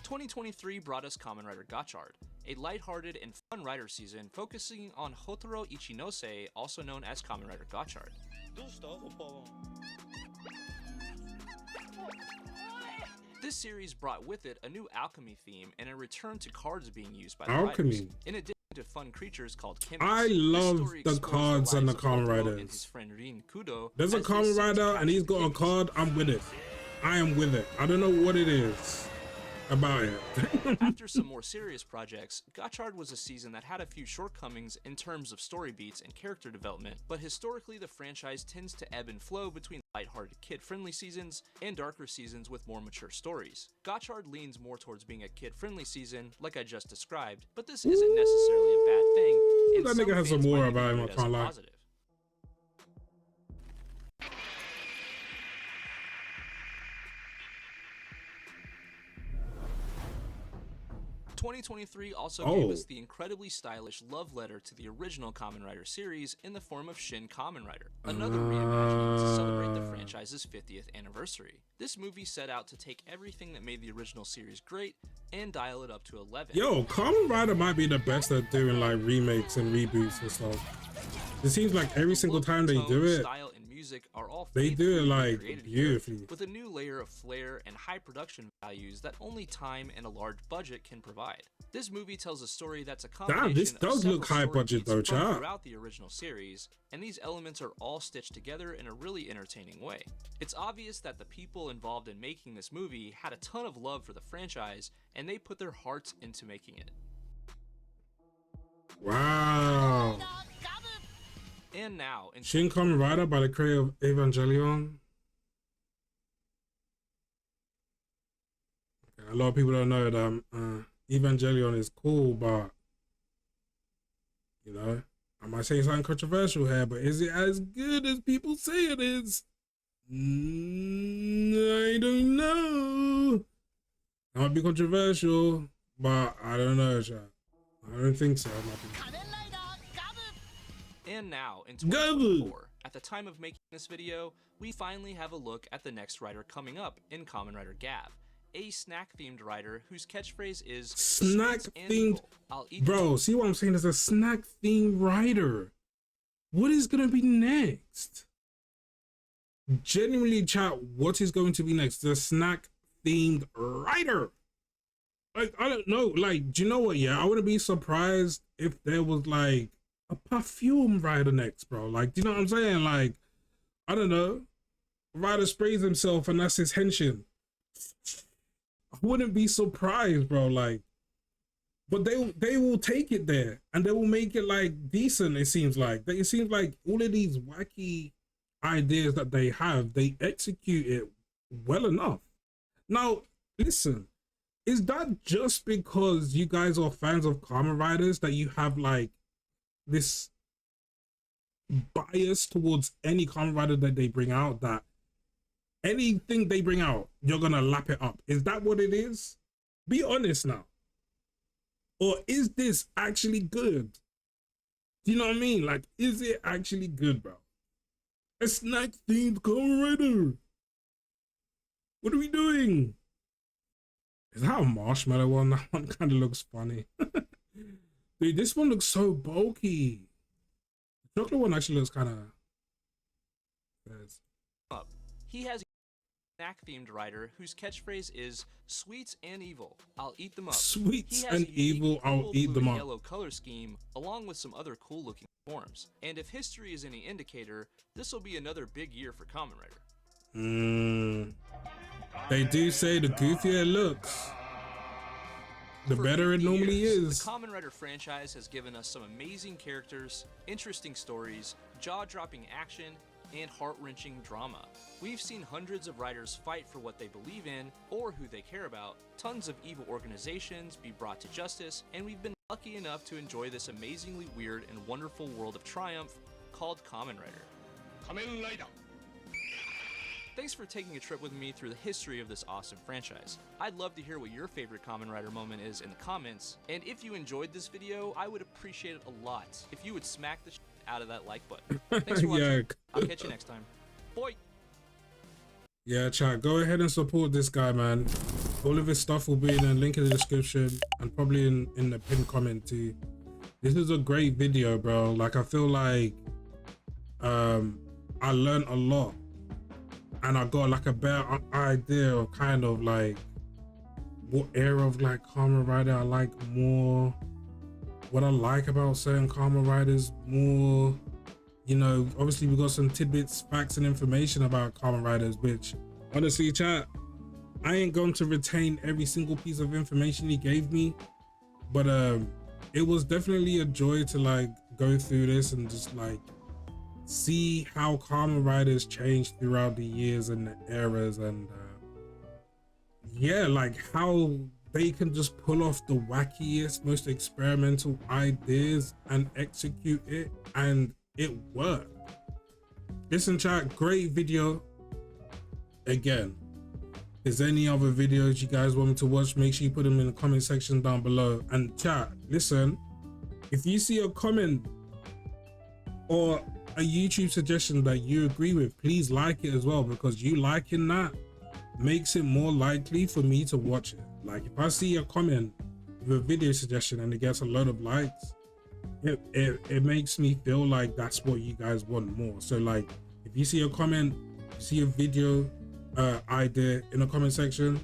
2023 brought us Kamen Rider Gotchard, a lighthearted and fun rider season focusing on Hotaro Ichinose, also known as Kamen Rider Gotchard. This series brought with it a new alchemy theme and a return to cards being used by the riders, in addition to fun creatures called chemists. I love the cards and the Kamen Riders. There's a Kamen Rider and he's got a card. I'm with it. I am with it. I don't know what it is. about it. After some more serious projects, Gotchard was a season that had a few shortcomings in terms of story beats and character development, but historically the franchise tends to ebb and flow between lighthearted kid-friendly seasons and darker seasons with more mature stories. Gotchard leans more towards being a kid-friendly season, like I just described, but this isn't necessarily a bad thing, and That some nigga has some fans more might about him, view I it as can't a lie. positive. 2023 also gave us the incredibly stylish love letter to the original Kamen Rider series in the form of Shin Kamen Rider, another reimagining to celebrate the franchise's 50th anniversary. This movie set out to take everything that made the original series great and dial it up to 11. Yo, Kamen Rider might be the best at doing like remakes and reboots and stuff. It seems like every single time they do it, style and music are all they do it faithfully like recreated beautifully. here, with a new layer of flair and high production values that only time and a large budget can provide. This movie tells a story that's a combination Damn, this of does several look high story budget beats though, from chat. throughout the original series, and these elements are all stitched together in a really entertaining way. It's obvious that the people involved in making this movie had a ton of love for the franchise, and they put their hearts into making it. Wow. And now, in Shin Kamen Rider by the creator of Evangelion. Okay, a lot of people don't know that Evangelion is cool, but you know, I might say something controversial here, but is it as good as people say it is? I don't know. It might be controversial, but I don't know, chat. I don't think so. And now, in 2024, at the time of making this video, we finally have a look at the next rider coming up in Kamen Rider Gav, a snack-themed rider whose catchphrase is snack-themed. Bro, see what I'm saying? There's a snack-themed rider. What is gonna be next? Genuinely, chat, what is going to be next? The snack-themed rider. Like, I don't know. Like, do you know what? Yeah, I wouldn't be surprised if there was like a perfume rider next, bro. Like, do you know what I'm saying? Like, I don't know. Rider sprays himself and that's his henshin. I wouldn't be surprised, bro. Like, but they will take it there and they will make it like decent. It seems like it seems like all of these wacky ideas that they have, they execute it well enough. Now, listen, is that just because you guys are fans of Kamen Riders that you have like this bias towards any Kamen Rider that they bring out, that anything they bring out, you're gonna lap it up? Is that what it is? Be honest now. Or is this actually good? Do you know what I mean? Like, is it actually good, bro? A snack-themed Kamen Rider. What are we doing? Is that a marshmallow one? That one kind of looks funny. Dude, this one looks so bulky. The chocolate one actually looks kind of... He has a snack-themed rider whose catchphrase is "Sweets and evil, I'll eat them up." Sweets and evil, I'll eat them up. Yellow color scheme, along with some other cool-looking forms. And if history is any indicator, this will be another big year for Kamen Rider. They do say the goofier it looks, the better it normally is. The Kamen Rider franchise has given us some amazing characters, interesting stories, jaw-dropping action, and heart-wrenching drama. We've seen hundreds of riders fight for what they believe in or who they care about, tons of evil organizations be brought to justice, and we've been lucky enough to enjoy this amazingly weird and wonderful world of triumph called Kamen Rider. Kamen Rider! Thanks for taking a trip with me through the history of this awesome franchise. I'd love to hear what your favorite Kamen Rider moment is in the comments, and if you enjoyed this video, I would appreciate it a lot if you would smack the shit out of that like button. Thanks for watching. I'll catch you next time. Bye! Yeah, chat, go ahead and support this guy, man. All of his stuff will be in a link in the description and probably in the pinned comment too. This is a great video, bro. Like, I feel like I learned a lot. And I got like a better idea of kind of like what era of like Kamen Rider I like more, what I like about certain Kamen Riders more. You know, obviously we got some tidbits, facts and information about Kamen Riders, which honestly, chat, I ain't going to retain every single piece of information he gave me, but it was definitely a joy to like go through this and just like see how Kamen Riders changed throughout the years and the eras, and yeah, like how they can just pull off the wackiest, most experimental ideas and execute it, and it worked. Listen, chat, great video. Again, is there any other videos you guys want me to watch? Make sure you put them in the comment section down below. And chat, listen, if you see a comment or a YouTube suggestion that you agree with, please like it as well, because you liking that makes it more likely for me to watch it. Like if I see a comment with a video suggestion and it gets a lot of likes, it makes me feel like that's what you guys want more. So like if you see a comment, see a video idea in the comment section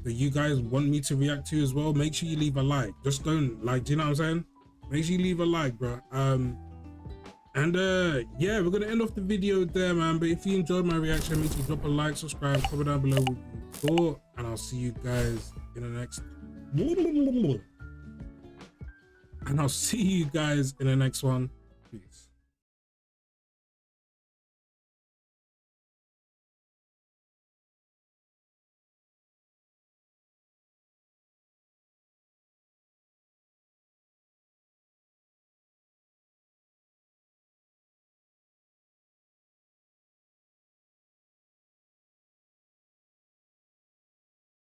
that you guys want me to react to as well, make sure you leave a like. Just don't, like, do you know what I'm saying? Make sure you leave a like, bro. And yeah, we're gonna end off the video there, man. But if you enjoyed my reaction, make sure you drop a like, subscribe, comment down below what you thought, and I'll see you guys in the next one.